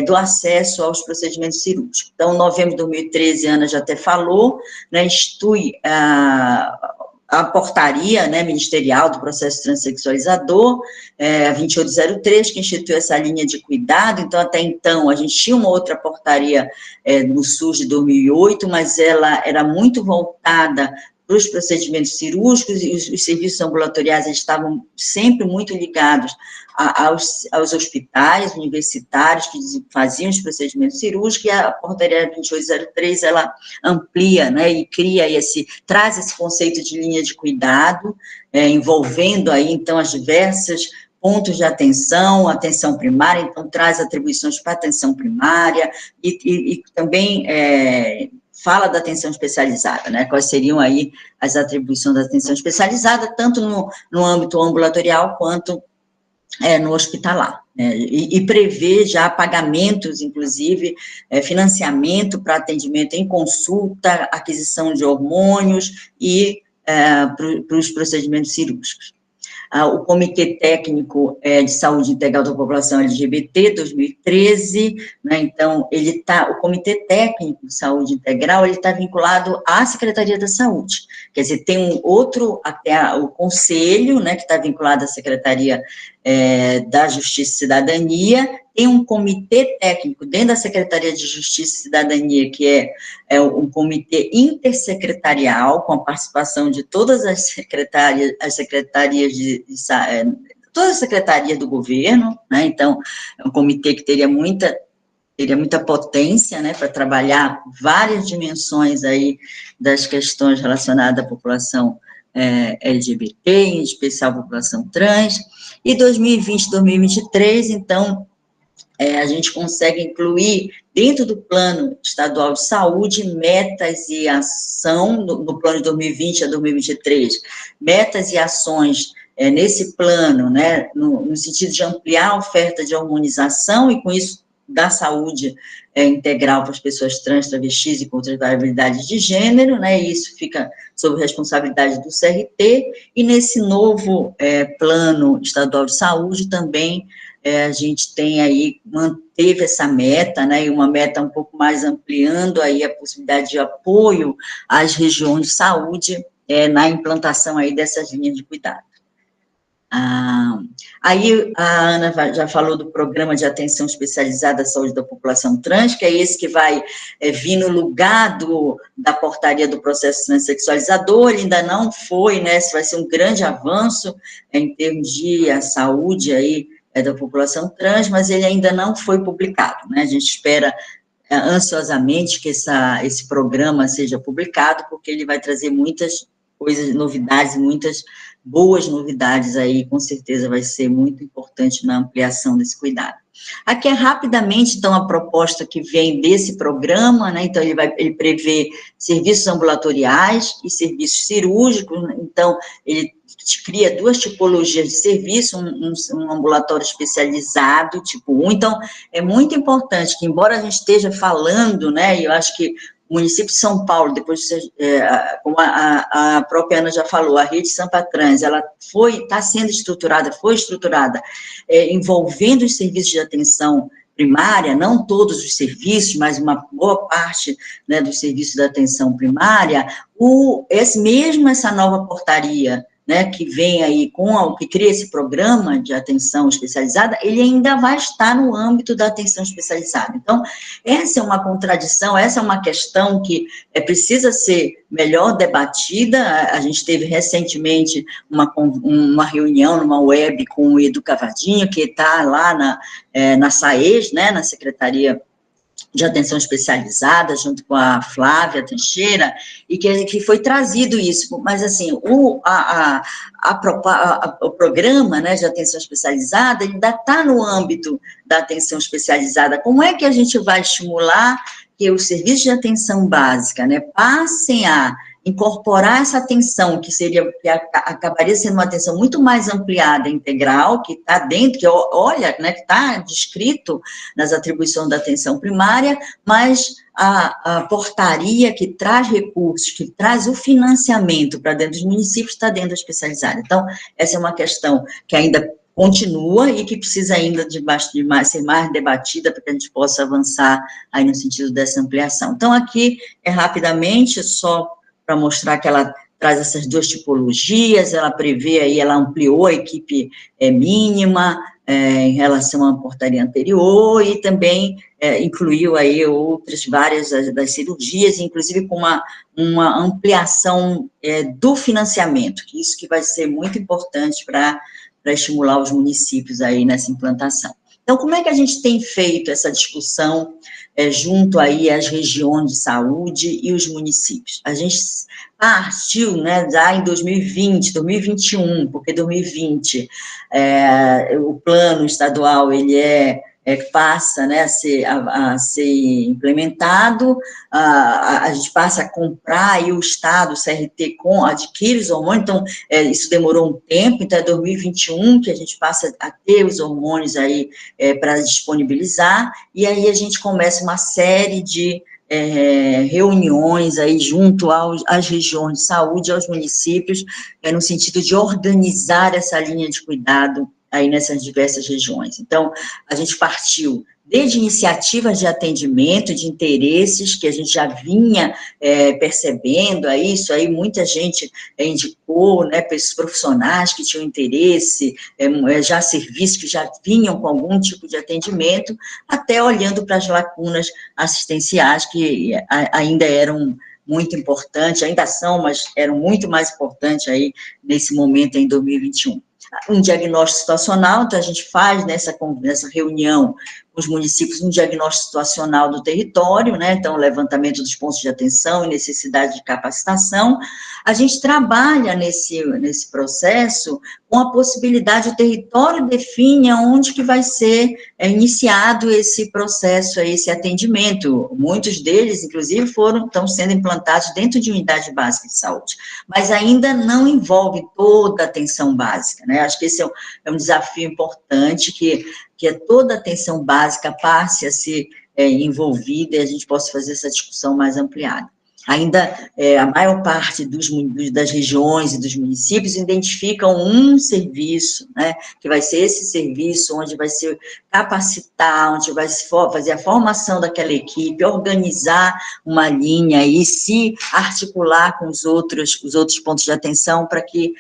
do acesso aos procedimentos cirúrgicos. Então, em novembro de 2013, a Ana já até falou, né, institui a portaria, né, ministerial do processo transexualizador, a 2803, que instituiu essa linha de cuidado. Então, até então, a gente tinha uma outra portaria no SUS de 2008, mas ela era muito voltada para os procedimentos cirúrgicos, e os serviços ambulatoriais estavam sempre muito ligados aos hospitais universitários que faziam os procedimentos cirúrgicos, e a portaria 2803, ela amplia, né, e traz esse conceito de linha de cuidado, envolvendo aí, então, as diversas pontos de atenção primária, então traz atribuições para atenção primária, e também fala da atenção especializada, né, quais seriam aí as atribuições da atenção especializada, tanto no âmbito ambulatorial, quanto no hospitalar, né, e prevê já pagamentos, inclusive, financiamento para atendimento em consulta, aquisição de hormônios e para os procedimentos cirúrgicos. O Comitê Técnico de Saúde Integral da População LGBT, 2013, né, então, o Comitê Técnico de Saúde Integral, ele está vinculado à Secretaria da Saúde, quer dizer, tem até o Conselho, né, que está vinculado à Secretaria da Justiça e Cidadania, tem um comitê técnico dentro da Secretaria de Justiça e Cidadania, que é um comitê intersecretarial, com a participação de todas as secretarias todas as secretarias do governo, né, então, é um comitê que teria muita potência, né, para trabalhar várias dimensões aí das questões relacionadas à população LGBT, em especial a população trans, e 2020, 2023, então, a gente consegue incluir dentro do Plano Estadual de Saúde metas e ação, no plano de 2020 a 2023, metas e ações nesse plano, né, no sentido de ampliar a oferta de hormonização e, com isso, dar saúde integral para as pessoas trans, travestis e com outras variabilidades de gênero, né, e isso fica sob responsabilidade do CRT, e nesse novo Plano Estadual de Saúde também a gente manteve essa meta, né, e uma meta um pouco mais ampliando aí a possibilidade de apoio às regiões de saúde na implantação aí dessas linhas de cuidado. Aí a Ana já falou do Programa de Atenção Especializada à Saúde da População Trans, que é esse que vai vir no lugar da portaria do processo transexualizador. Ele ainda não foi, né, se vai ser um grande avanço em termos de saúde aí da população trans, mas ele ainda não foi publicado, né, a gente espera ansiosamente que esse programa seja publicado, porque ele vai trazer muitas coisas, novidades, muitas boas novidades aí, com certeza vai ser muito importante na ampliação desse cuidado. Aqui é rapidamente, então, a proposta que vem desse programa, né, então ele prevê serviços ambulatoriais e serviços cirúrgicos, né, então ele cria duas tipologias de serviço, um ambulatório especializado, tipo 1, então é muito importante que, embora a gente esteja falando, né, e eu acho que o município de São Paulo, depois, como a própria Ana já falou, a rede Sampa Trans, ela está sendo estruturada, envolvendo os serviços de atenção primária, não todos os serviços, mas uma boa parte, né, dos serviços de atenção primária, essa nova portaria, né, que vem aí que cria esse programa de atenção especializada, ele ainda vai estar no âmbito da atenção especializada. Então, essa é uma contradição, essa é uma questão que precisa ser melhor debatida. A gente teve recentemente uma reunião numa web com o Edu Cavadinho, que está lá na SAES, né, na Secretaria de Atenção Especializada, junto com a Flávia Teixeira, e que foi trazido isso, mas assim, o programa, né, de atenção especializada, ele ainda está no âmbito da atenção especializada. Como é que a gente vai estimular que os serviços de atenção básica, né, passem a incorporar essa atenção, que acabaria sendo uma atenção muito mais ampliada, integral, que está dentro, que olha, né, que está descrito nas atribuições da atenção primária, mas a portaria que traz recursos, que traz o financiamento para dentro dos municípios, está dentro da especializada. Então, essa é uma questão que ainda continua e que precisa ainda ser mais debatida para que a gente possa avançar aí no sentido dessa ampliação. Então, aqui, rapidamente, só para mostrar que ela traz essas duas tipologias, ela prevê aí, ela ampliou a equipe mínima em relação à portaria anterior e também incluiu aí várias das cirurgias, inclusive com uma ampliação do financiamento, que isso que vai ser muito importante para estimular os municípios aí nessa implantação. Então, como é que a gente tem feito essa discussão junto aí às regiões de saúde e os municípios? A gente partiu, né, já em 2020, 2021, porque 2020 o plano estadual, ele passa, né, a ser implementado, a gente passa a comprar, e o Estado, o CRT, adquire os hormônios, então, isso demorou um tempo, então é 2021 que a gente passa a ter os hormônios aí para disponibilizar, e aí a gente começa uma série de reuniões aí junto às regiões de saúde, aos municípios, no sentido de organizar essa linha de cuidado aí nessas diversas regiões. Então, a gente partiu desde iniciativas de atendimento, de interesses, que a gente já vinha percebendo, isso aí muita gente indicou, né, profissionais que tinham interesse, já serviços que já vinham com algum tipo de atendimento, até olhando para as lacunas assistenciais, que ainda eram muito importantes, ainda são, mas eram muito mais importantes aí nesse momento em 2021. Um diagnóstico situacional, então a gente faz nessa reunião com os municípios um diagnóstico situacional do território, né, então levantamento dos pontos de atenção e necessidade de capacitação. A gente trabalha nesse processo com a possibilidade, o território define aonde que vai ser iniciado esse processo, esse atendimento. Muitos deles, inclusive, estão sendo implantados dentro de unidade básica de saúde, mas ainda não envolve toda a atenção básica, né? Acho que esse é um desafio importante, que toda a atenção básica passe a ser envolvida e a gente possa fazer essa discussão mais ampliada. Ainda a maior parte das regiões e dos municípios identificam um serviço, né, que vai ser esse serviço onde vai se capacitar, onde vai se fazer a formação daquela equipe, organizar uma linha e se articular com os outros pontos de atenção para que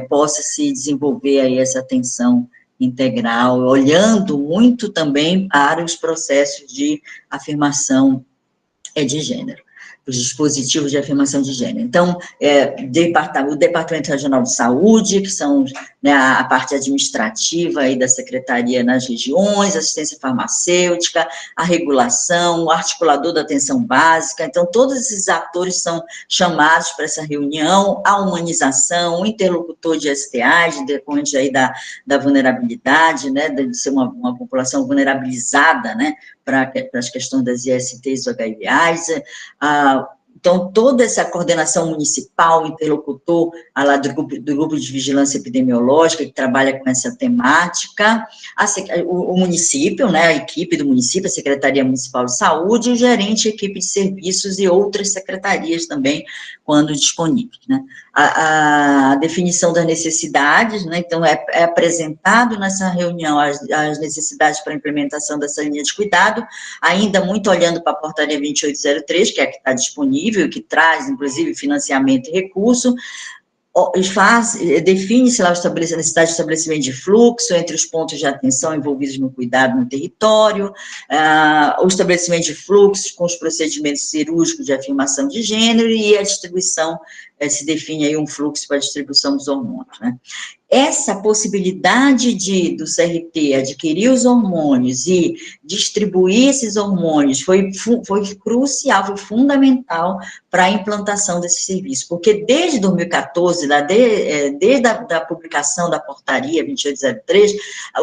possa se desenvolver aí essa atenção integral, olhando muito também para os processos de afirmação de gênero, os dispositivos de afirmação de gênero. Então, o Departamento Regional de Saúde, que são, né, a parte administrativa aí da Secretaria nas regiões, assistência farmacêutica, a regulação, o articulador da atenção básica, então, todos esses atores são chamados para essa reunião, a humanização, o interlocutor de STAs, decorrente aí da vulnerabilidade, né, de ser uma população vulnerabilizada, né, para as questões das ISTs e HIV/AIDS, então, toda essa coordenação municipal, interlocutor lá do grupo de vigilância epidemiológica, que trabalha com essa temática, o município, né, a equipe do município, a Secretaria Municipal de Saúde, o gerente, a equipe de serviços e outras secretarias também, quando disponíveis, né. A definição das necessidades, né, então, é apresentado nessa reunião as necessidades para a implementação dessa linha de cuidado, ainda muito olhando para a portaria 2803, que é a que está disponível, que traz, inclusive, financiamento e recurso, define-se lá a necessidade de estabelecimento de fluxo entre os pontos de atenção envolvidos no cuidado no território, o estabelecimento de fluxos com os procedimentos cirúrgicos de afirmação de gênero e a distribuição, se define aí um fluxo para a distribuição dos hormônios, né? Essa possibilidade do CRT adquirir os hormônios e distribuir esses hormônios foi crucial, foi fundamental para a implantação desse serviço, porque desde 2014, desde a publicação da portaria 2803,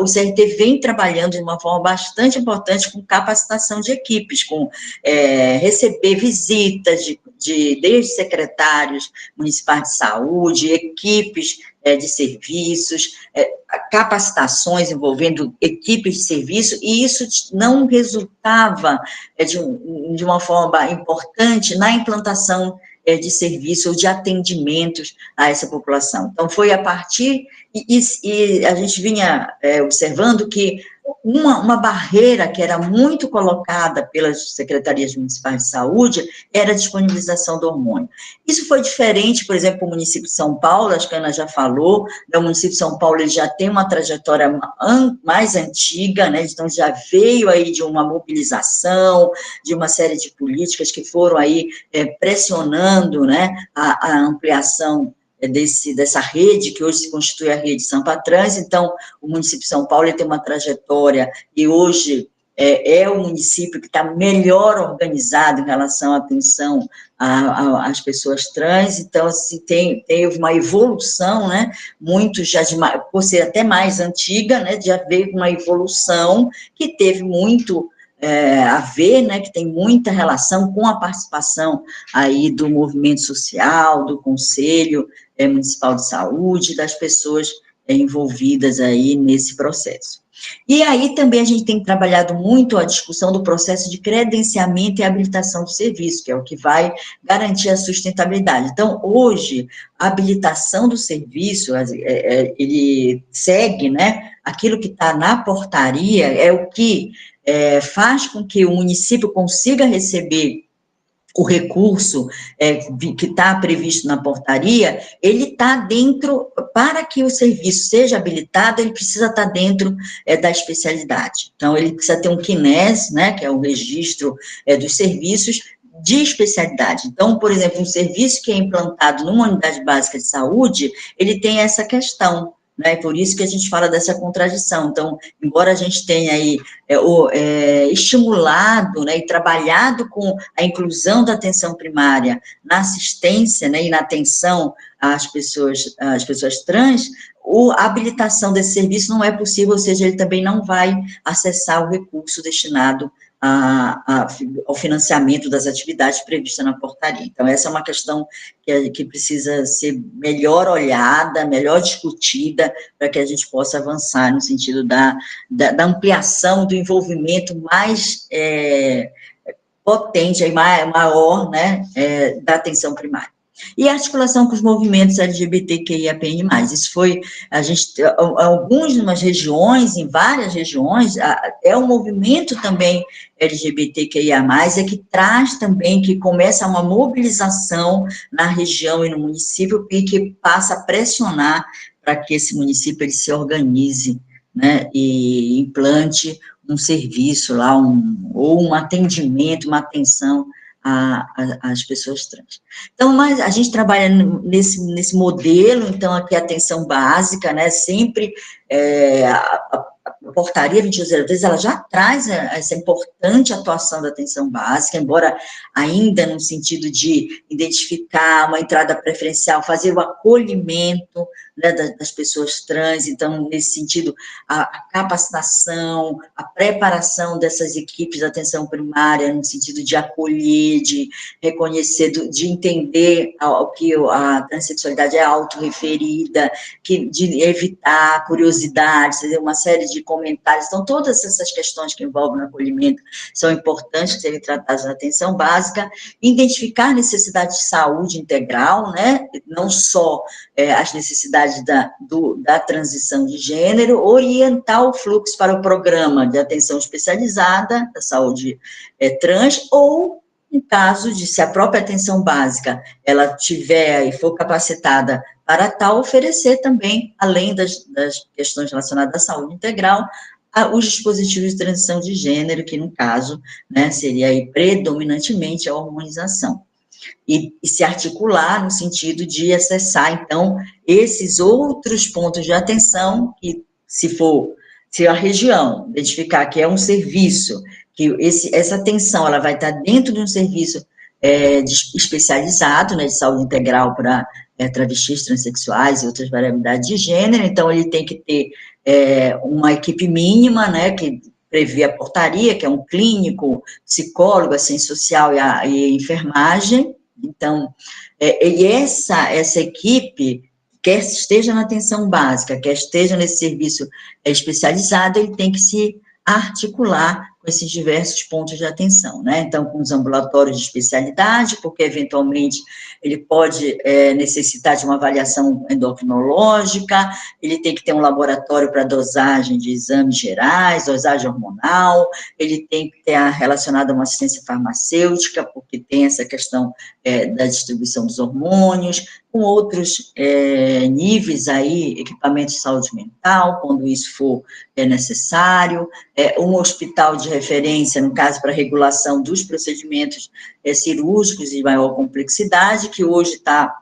o CRT vem trabalhando de uma forma bastante importante com capacitação de equipes, com receber visitas desde secretários municipais de saúde, equipes de serviços, capacitações envolvendo equipes de serviço, e isso não resultava de uma forma importante na implantação de serviço ou de atendimentos a essa população. Então, foi a partir, e a gente vinha observando que uma barreira que era muito colocada pelas secretarias municipais de saúde era a disponibilização do hormônio. Isso foi diferente, por exemplo, o município de São Paulo, acho que a Ana já falou, o município de São Paulo ele já tem uma trajetória mais antiga, né, então já veio aí de uma mobilização, de uma série de políticas que foram aí pressionando, né, a ampliação dessa rede, que hoje se constitui a rede Sampatrans. Então, o município de São Paulo ele tem uma trajetória, e hoje é o município que está melhor organizado em relação à atenção às pessoas trans. Então, assim, tem uma evolução, né, muito já, por ser até mais antiga, né, já veio uma evolução que teve muito a ver, né, que tem muita relação com a participação aí do movimento social, do Conselho Municipal de Saúde, das pessoas envolvidas aí nesse processo. E aí também a gente tem trabalhado muito a discussão do processo de credenciamento e habilitação do serviço, que é o que vai garantir a sustentabilidade. Então, hoje, a habilitação do serviço, ele segue, né, aquilo que está na portaria, é o que faz com que o município consiga receber o recurso que está previsto na portaria, ele está dentro, para que o serviço seja habilitado, ele precisa estar dentro da especialidade. Então, ele precisa ter um CNES, né, que é o registro dos serviços de especialidade. Então, por exemplo, um serviço que é implantado numa unidade básica de saúde, ele tem essa questão, né? Por isso que a gente fala dessa contradição. Então, embora a gente tenha aí estimulado, né, e trabalhado com a inclusão da atenção primária na assistência, né, e na atenção às pessoas trans, a habilitação desse serviço não é possível, ou seja, ele também não vai acessar o recurso destinado ao financiamento das atividades previstas na portaria. Então, essa é uma questão que precisa ser melhor olhada, melhor discutida, para que a gente possa avançar no sentido da ampliação do envolvimento mais potente, maior, né, da atenção primária. E a articulação com os movimentos LGBTQIAPN+. Isso foi, algumas regiões, em várias regiões, é um movimento também LGBTQIA+, que traz também, que começa uma mobilização na região e no município, e que passa a pressionar para que esse município ele se organize, né, e implante um serviço lá, ou um atendimento, uma atenção às pessoas trans. Então, mas a gente trabalha nesse modelo, então, aqui a atenção básica, né, sempre a portaria 2203, ela já traz essa importante atuação da atenção básica, embora ainda no sentido de identificar uma entrada preferencial, fazer o acolhimento, né, das pessoas trans. Então, nesse sentido, a capacitação, a preparação dessas equipes de atenção primária, no sentido de acolher, de reconhecer, de entender que a transexualidade é autorreferida, de evitar curiosidades, uma série de comentários. Então, todas essas questões que envolvem o acolhimento são importantes de serem tratadas na atenção básica, identificar a necessidade de saúde integral, né, não só as necessidades da transição de gênero, orientar o fluxo para o programa de atenção especializada da saúde trans, ou, em caso de, se a própria atenção básica, ela tiver e for capacitada para tal oferecer também, além das questões relacionadas à saúde integral, os dispositivos de transição de gênero, que no caso, né, seria aí predominantemente a hormonização. E se articular no sentido de acessar, então, esses outros pontos de atenção, que se a região identificar que é um serviço, que essa atenção ela vai estar dentro de um serviço especializado, né, de saúde integral para travestis, transexuais e outras variabilidades de gênero, então ele tem que ter uma equipe mínima, né, que prevê a portaria, que é um clínico, psicólogo, assistente social e a enfermagem. Então, e essa equipe, quer esteja na atenção básica, quer esteja nesse serviço especializado, ele tem que se articular com esses diversos pontos de atenção, né? Então, com os ambulatórios de especialidade, porque eventualmente ele pode necessitar de uma avaliação endocrinológica, ele tem que ter um laboratório para dosagem de exames gerais, dosagem hormonal, ele tem que ter relacionado a uma assistência farmacêutica, porque tem essa questão da distribuição dos hormônios, com outros níveis aí, equipamentos de saúde mental, quando isso for necessário, um hospital de referência, no caso, para regulação dos procedimentos cirúrgicos de maior complexidade, que hoje está,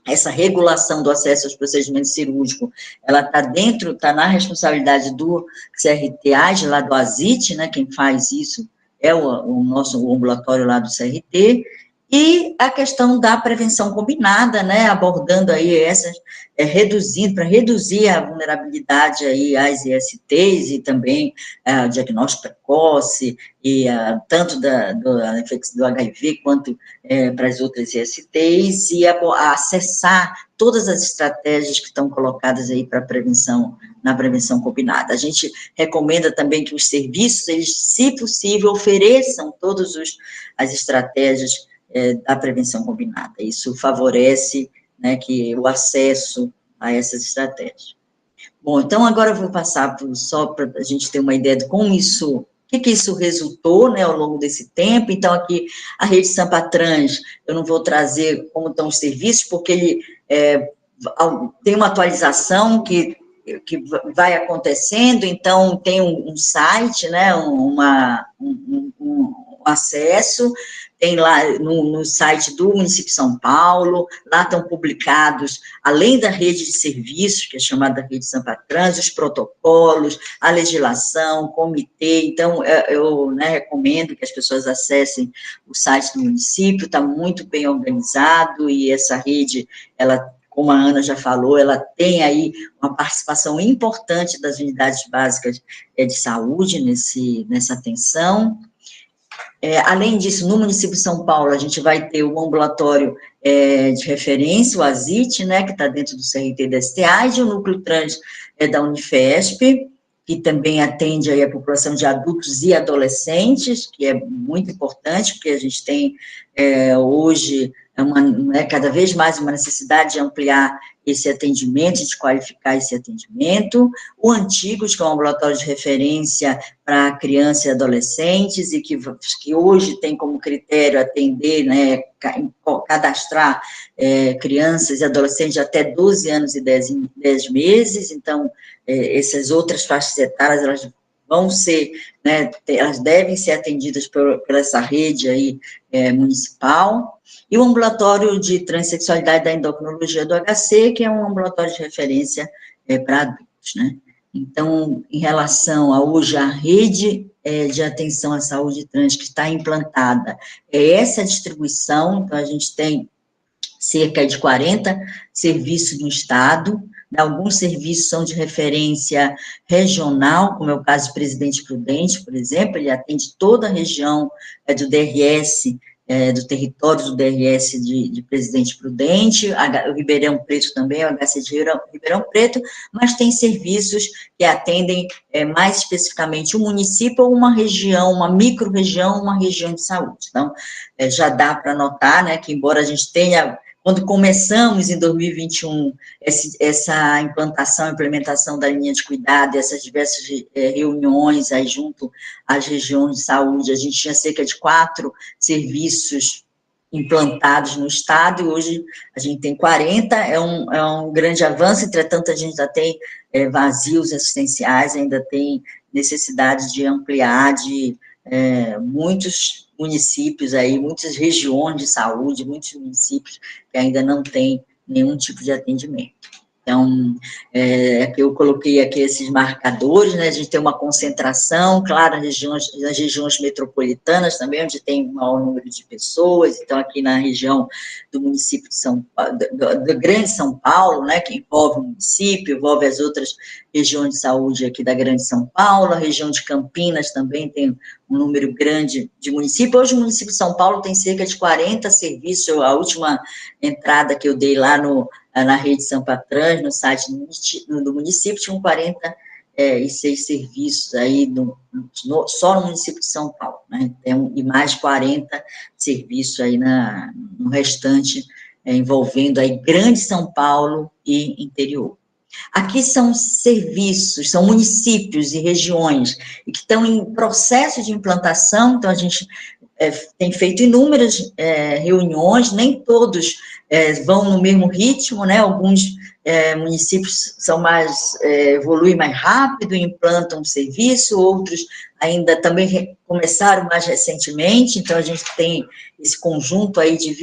essa regulação do acesso aos procedimentos cirúrgicos, ela está na responsabilidade do CRT-AGE, lá do ASIT, né, quem faz isso é o nosso ambulatório lá do CRT, e a questão da prevenção combinada, né, abordando aí reduzindo, para reduzir a vulnerabilidade aí às ISTs e também o diagnóstico precoce, e tanto do HIV quanto para as outras ISTs, e acessar todas as estratégias que estão colocadas aí para na prevenção combinada. A gente recomenda também que os serviços, eles, se possível, ofereçam todas as estratégias da prevenção combinada. Isso favorece, né, que o acesso a essas estratégias. Bom, então agora eu vou passar só para a gente ter uma ideia de como isso, o que isso resultou, né, ao longo desse tempo. Então, aqui, a rede Sampatrans, eu não vou trazer como estão os serviços, porque ele tem uma atualização que vai acontecendo, então tem um site, né, um acesso, tem lá no site do município de São Paulo, lá estão publicados, além da rede de serviços, que é chamada Rede Sampatrans, os protocolos, a legislação, o comitê. Então, eu recomendo que as pessoas acessem o site do município, está muito bem organizado, e essa rede, ela, como a Ana já falou, ela tem aí uma participação importante das unidades básicas de saúde nessa atenção. Além disso, no município de São Paulo, a gente vai ter o ambulatório de referência, o ASIT, né, que está dentro do CRT da STAD, e o núcleo trans da Unifesp, que também atende aí a população de adultos e adolescentes, que é muito importante, porque a gente tem hoje cada vez mais uma necessidade de ampliar esse atendimento, de qualificar esse atendimento. O Antigos, que é um ambulatório de referência para crianças e adolescentes, e que hoje tem como critério atender, né, cadastrar crianças e adolescentes de até 12 anos e 10 meses. Então, essas outras faixas etárias, elas vão ser, né, elas devem ser atendidas por essa rede aí municipal. E o ambulatório de transexualidade da endocrinologia do HC, que é um ambulatório de referência para adultos, né? Então, em relação a hoje a rede de atenção à saúde trans que está implantada, essa distribuição. Então, a gente tem cerca de 40 serviços no estado. Alguns serviços são de referência regional, como é o caso do Presidente Prudente, por exemplo, ele atende toda a região do DRS, do território do DRS de Presidente Prudente, o Ribeirão Preto também, o HC de Ribeirão Preto, mas tem serviços que atendem mais especificamente um município ou uma região, uma micro-região, uma região de saúde. Então, já dá para notar, né, que embora a gente tenha, quando começamos em 2021, essa implementação da linha de cuidado, essas diversas reuniões aí junto às regiões de saúde, a gente tinha cerca de 4 serviços implantados no estado, e hoje a gente tem 40, é um grande avanço, entretanto, a gente ainda tem vazios assistenciais, ainda tem necessidade de ampliar de muitos municípios aí, muitas regiões de saúde, muitos municípios que ainda não têm nenhum tipo de atendimento. Então, eu coloquei aqui esses marcadores, né? A gente tem uma concentração, claro, nas regiões metropolitanas também, onde tem um maior número de pessoas. Então, aqui na região do município de São Paulo, do Grande São Paulo, né? Que envolve o município, envolve as outras regiões de saúde aqui da Grande São Paulo. A região de Campinas também tem um número grande de municípios. Hoje, o município de São Paulo tem cerca de 40 serviços. A última entrada que eu dei lá na rede Sampatrans, no site do município, tinham 46 serviços aí só no município de São Paulo, né? E mais 40 serviços aí no restante, envolvendo aí Grande São Paulo e interior. Aqui são serviços, são municípios e regiões que estão em processo de implantação, então a gente tem feito inúmeras reuniões, nem todos vão no mesmo ritmo, né? Alguns municípios evoluem mais rápido, implantam serviço, outros ainda também começaram mais recentemente, então a gente tem esse conjunto aí de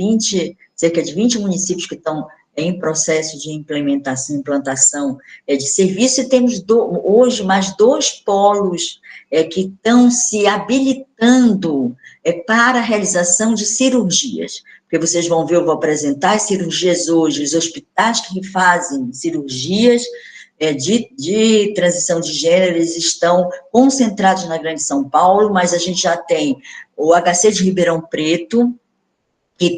cerca de 20 municípios que estão em processo de implantação de serviço, e temos hoje mais 2 polos que estão se habilitando para a realização de cirurgias, porque vocês vão ver, eu vou apresentar as cirurgias hoje, os hospitais que fazem cirurgias de transição de gênero, eles estão concentrados na Grande São Paulo, mas a gente já tem o HC de Ribeirão Preto, que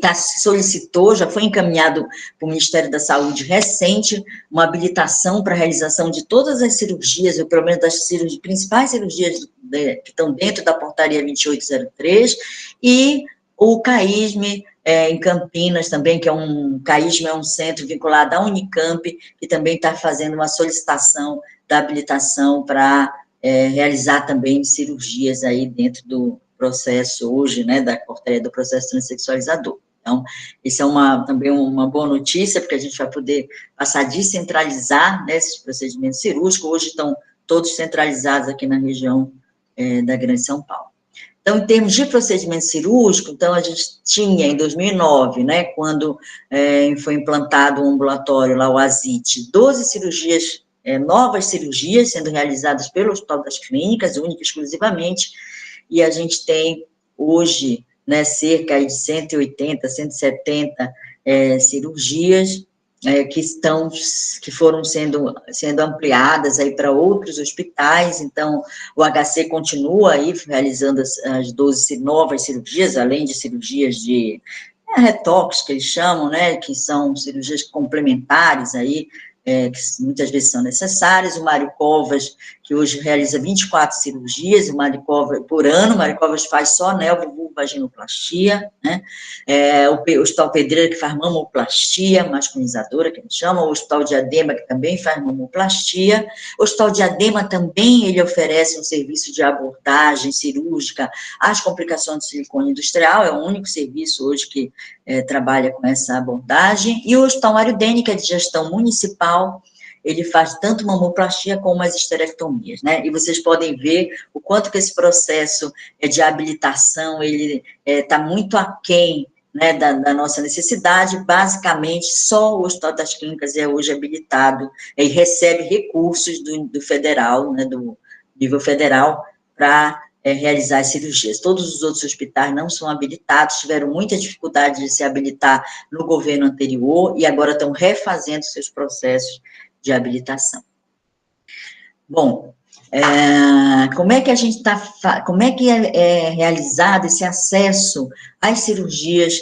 já foi encaminhado para o Ministério da Saúde recente, uma habilitação para a realização de todas as cirurgias, ou pelo menos das principais cirurgias que estão dentro da portaria 2803, e o CAISM, em Campinas também, que CAISM é um centro vinculado à Unicamp, que também está fazendo uma solicitação da habilitação para realizar também cirurgias aí dentro do processo hoje, né, da portaria do processo transexualizador. Então, isso é também uma boa notícia, porque a gente vai poder passar a descentralizar, né, esses procedimentos cirúrgicos. Hoje estão todos centralizados aqui na região da Grande São Paulo. Então, em termos de procedimento cirúrgico, então, a gente tinha, em 2009, né, quando foi implantado o ambulatório lá, o ASIT, 12 cirurgias, novas cirurgias sendo realizadas pelo Hospital das Clínicas, única e exclusivamente, e a gente tem hoje, né, cerca de 180, 170 cirurgias que foram sendo ampliadas aí para outros hospitais. Então, o HC continua aí realizando as 12 novas cirurgias, além de cirurgias de retox, que eles chamam, né, que são cirurgias complementares aí, que muitas vezes são necessárias. O Mário Covas, que hoje realiza 24 cirurgias, por ano. O Mário Covas faz só neovulvovaginoplastia, né? O Hospital Pedreira, que faz mamoplastia masculinizadora, que a gente chama. O Hospital Diadema, que também faz mamoplastia. O Hospital Diadema também, ele oferece um serviço de abordagem cirúrgica às complicações do silicone industrial, é o único serviço hoje que trabalha com essa abordagem. E o Hospital Mário Dene, que é de gestão municipal, ele faz tanto mamoplastia como as esterectomias, né? E vocês podem ver o quanto que esse processo de habilitação, ele está muito aquém, né, da nossa necessidade. Basicamente, só o Hospital das Clínicas é hoje habilitado e recebe recursos do federal, né, do nível federal, para realizar as cirurgias. Todos os outros hospitais não são habilitados, tiveram muita dificuldade de se habilitar no governo anterior e agora estão refazendo seus processos de habilitação. Bom, como é que é realizado esse acesso às cirurgias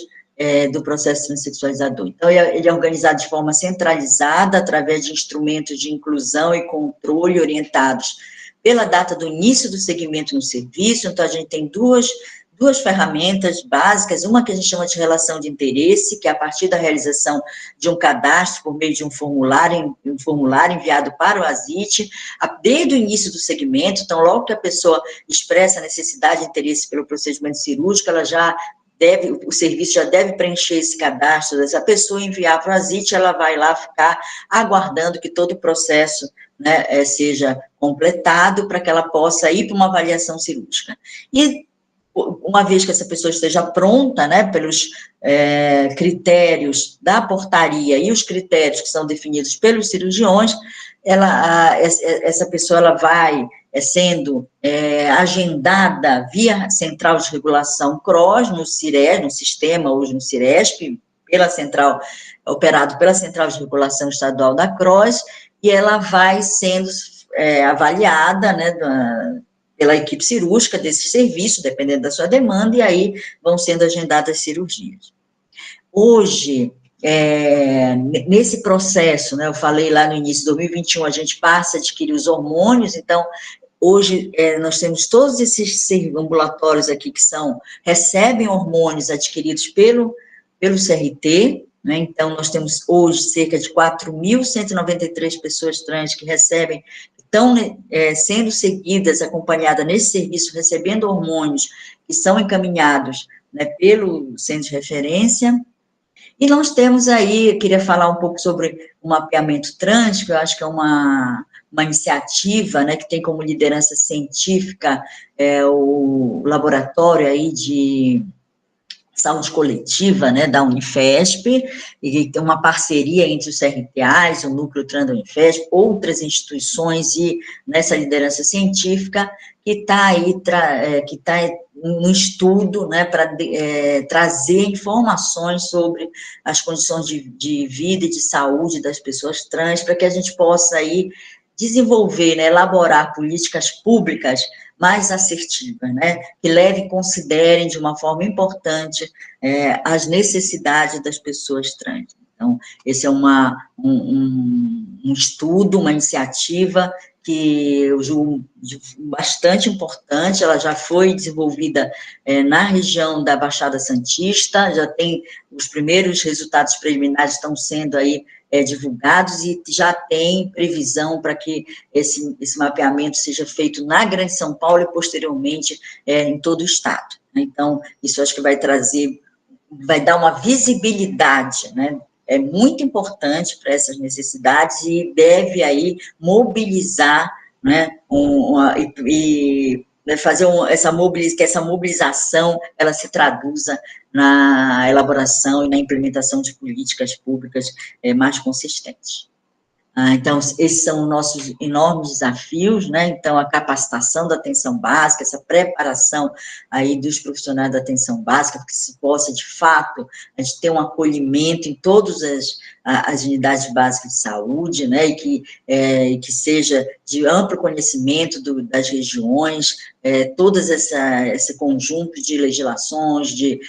do processo transexualizador? Então, ele é organizado de forma centralizada, através de instrumentos de inclusão e controle orientados pela data do início do segmento no serviço. Então, a gente tem duas ferramentas básicas, uma que a gente chama de relação de interesse, que é a partir da realização de um cadastro por meio de um formulário enviado para o ASIT, desde o início do segmento. Então, logo que a pessoa expressa a necessidade e interesse pelo procedimento cirúrgico, ela já o serviço já deve preencher esse cadastro dessa pessoa, enviar para o ASIT, ela vai lá ficar aguardando que todo o processo, né, seja completado para que ela possa ir para uma avaliação cirúrgica. E, uma vez que essa pessoa esteja pronta, né, pelos critérios da portaria e os critérios que são definidos pelos cirurgiões, essa pessoa ela vai sendo agendada via Central de Regulação CROS, no CIRES, no sistema, hoje no CIRESP, operado pela Central de Regulação Estadual da CROS, e ela vai sendo avaliada, né, pela equipe cirúrgica desse serviço, dependendo da sua demanda, e aí vão sendo agendadas cirurgias. Hoje, nesse processo, né, eu falei lá no início de 2021, a gente passa a adquirir os hormônios, então, hoje, nós temos todos esses ambulatórios aqui que recebem hormônios adquiridos pelo CRT, né, então, nós temos hoje cerca de 4.193 pessoas trans que recebem, estão sendo seguidas, acompanhadas nesse serviço, recebendo hormônios que são encaminhados, né, pelo centro de referência. E nós temos aí, eu queria falar um pouco sobre o mapeamento trans, que eu acho que é uma iniciativa, né, que tem como liderança científica o laboratório aí de saúde coletiva, né, da Unifesp, e tem uma parceria entre os CRTAs, o Núcleo Trans da Unifesp, outras instituições, e nessa liderança científica, que está aí, que está no estudo, né, para trazer informações sobre as condições de vida e de saúde das pessoas trans, para que a gente possa aí desenvolver, né, elaborar políticas públicas mais assertivas, né, que levem e considerem de uma forma importante as necessidades das pessoas trans. Então, esse é um estudo, uma iniciativa que eu julgo bastante importante, ela já foi desenvolvida na região da Baixada Santista, já tem os primeiros resultados preliminares estão sendo aí divulgados e já tem previsão para que esse mapeamento seja feito na Grande São Paulo e posteriormente em todo o estado. Então, isso acho que vai dar uma visibilidade, né? É muito importante para essas necessidades e deve aí mobilizar, né, fazer que essa mobilização ela se traduza na elaboração e na implementação de políticas públicas mais consistentes. Então, esses são os nossos enormes desafios, né? Então, a capacitação da atenção básica, essa preparação aí dos profissionais da atenção básica, para que se possa, de fato, a gente ter um acolhimento em todas as unidades básicas de saúde, né? E que seja de amplo conhecimento das regiões, todas esse conjunto de legislações, de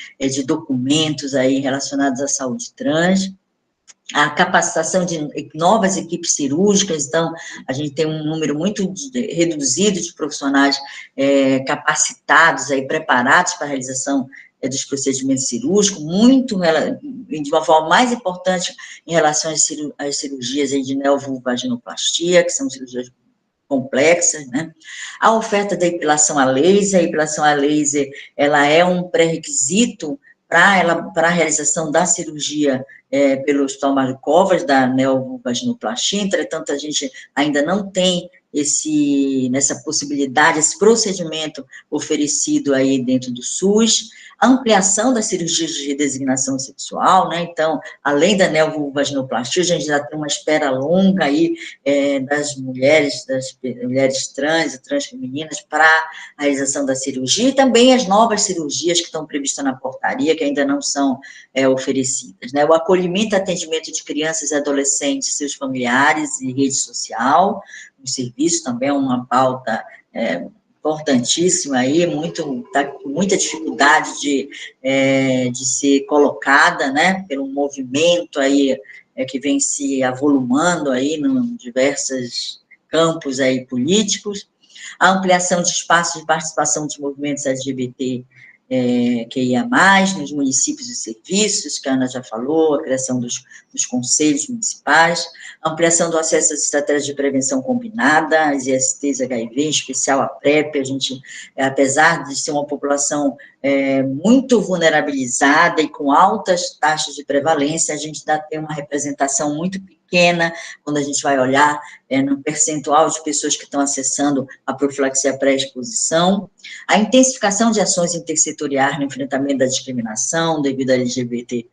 documentos aí relacionados à saúde trans, a capacitação de novas equipes cirúrgicas, então, a gente tem um número muito reduzido de profissionais capacitados, aí, preparados para a realização dos procedimentos cirúrgicos, de uma forma mais importante em relação às cirurgias aí de neovulvaginoplastia, que são cirurgias complexas, né? A oferta da epilação a laser, ela é um pré-requisito para a realização da cirurgia pelo Hospital Mário Covas, da neovulvaginoplastia, entretanto, a gente ainda não tem nessa possibilidade, esse procedimento oferecido aí dentro do SUS, a ampliação das cirurgias de redesignação sexual, né, então, além da neovulvaginoplastia, a gente já tem uma espera longa aí das mulheres trans e transfemininas para a realização da cirurgia, e também as novas cirurgias que estão previstas na portaria, que ainda não são oferecidas, né, o acolhimento e atendimento de crianças e adolescentes, seus familiares e rede social, o serviço também é uma pauta importantíssima aí, está com muita dificuldade de ser colocada, né, pelo movimento aí que vem se avolumando aí em diversos campos aí políticos, a ampliação de espaços de participação dos movimentos LGBT QIA+, nos municípios e serviços, que a Ana já falou, a criação dos conselhos municipais, a ampliação do acesso às estratégias de prevenção combinada, as ISTs HIV, em especial a PrEP, a gente, apesar de ser uma população muito vulnerabilizada e com altas taxas de prevalência, a gente ainda tem uma representação muito pequena, quando a gente vai olhar no percentual de pessoas que estão acessando a profilaxia pré-exposição, a intensificação de ações intersetoriais no enfrentamento da discriminação devido a LGBT,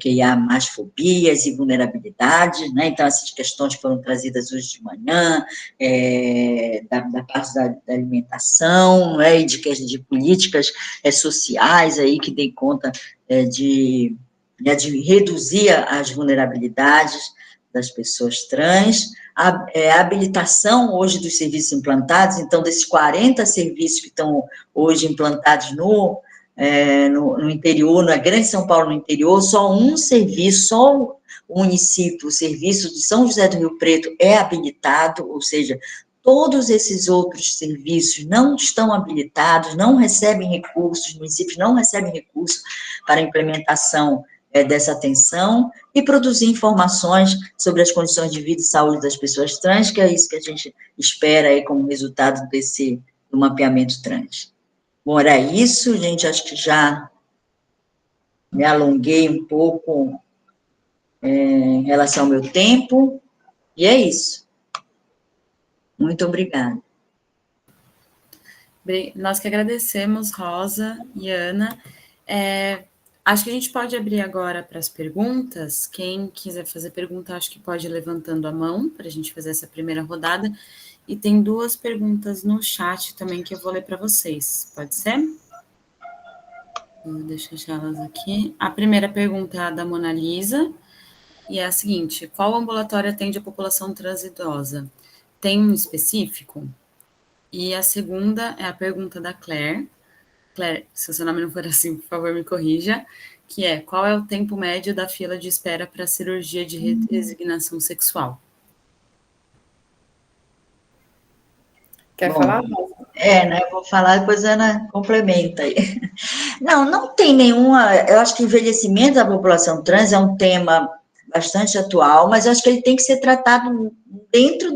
que há mais fobias e vulnerabilidades, né? Então, essas questões foram trazidas hoje de manhã, da parte da alimentação, né? E de políticas sociais aí que deem conta de reduzir as vulnerabilidades das pessoas trans, a habilitação hoje dos serviços implantados, então, desses 40 serviços que estão hoje implantados no interior, na Grande São Paulo, no interior, só um serviço, só o município, o serviço de São José do Rio Preto é habilitado, ou seja, todos esses outros serviços não estão habilitados, não recebem recursos, os municípios não recebem recursos para a implementação dessa atenção e produzir informações sobre as condições de vida e saúde das pessoas trans, que é isso que a gente espera aí como resultado do mapeamento trans. Bom, era isso, gente, acho que já me alonguei um pouco em relação ao meu tempo, e é isso. Muito obrigada. Nós que agradecemos, Rosa e Ana. Acho que a gente pode abrir agora para as perguntas. Quem quiser fazer pergunta, acho que pode ir levantando a mão para a gente fazer essa primeira rodada. E tem 2 perguntas no chat também que eu vou ler para vocês. Pode ser? Deixa eu achá-las aqui. A primeira pergunta é a da Mona Lisa, e é a seguinte: qual ambulatório atende a população trans idosa? Tem um específico? E a segunda é a pergunta da Claire. Claire, se o seu nome não for assim, por favor, me corrija, que é: qual é o tempo médio da fila de espera para cirurgia de redesignação sexual? Quer falar? Né, vou falar, depois a Ana complementa aí. Não tem nenhuma, eu acho que o envelhecimento da população trans é um tema bastante atual, mas eu acho que ele tem que ser tratado dentro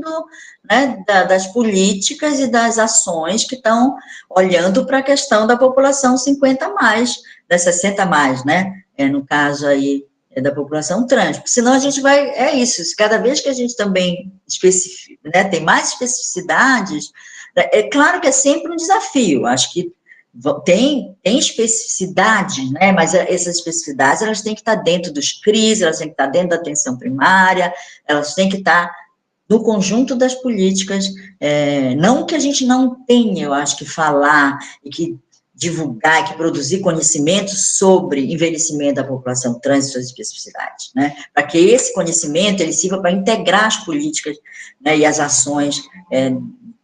das políticas e das ações que estão olhando para a questão da população 50 mais, da 60 mais, né? No caso aí da população trans, porque senão a gente vai, cada vez que a gente também tem mais especificidades, é claro que é sempre um desafio, acho que tem especificidades, né, mas essas especificidades, elas têm que estar dentro dos CRIs, elas têm que estar dentro da atenção primária, elas têm que estar no conjunto das políticas, não que a gente não tenha, eu acho, que falar e que divulgar, que produzir conhecimento sobre envelhecimento da população trans e suas especificidades, né, para que esse conhecimento, ele sirva para integrar as políticas, né, e as ações,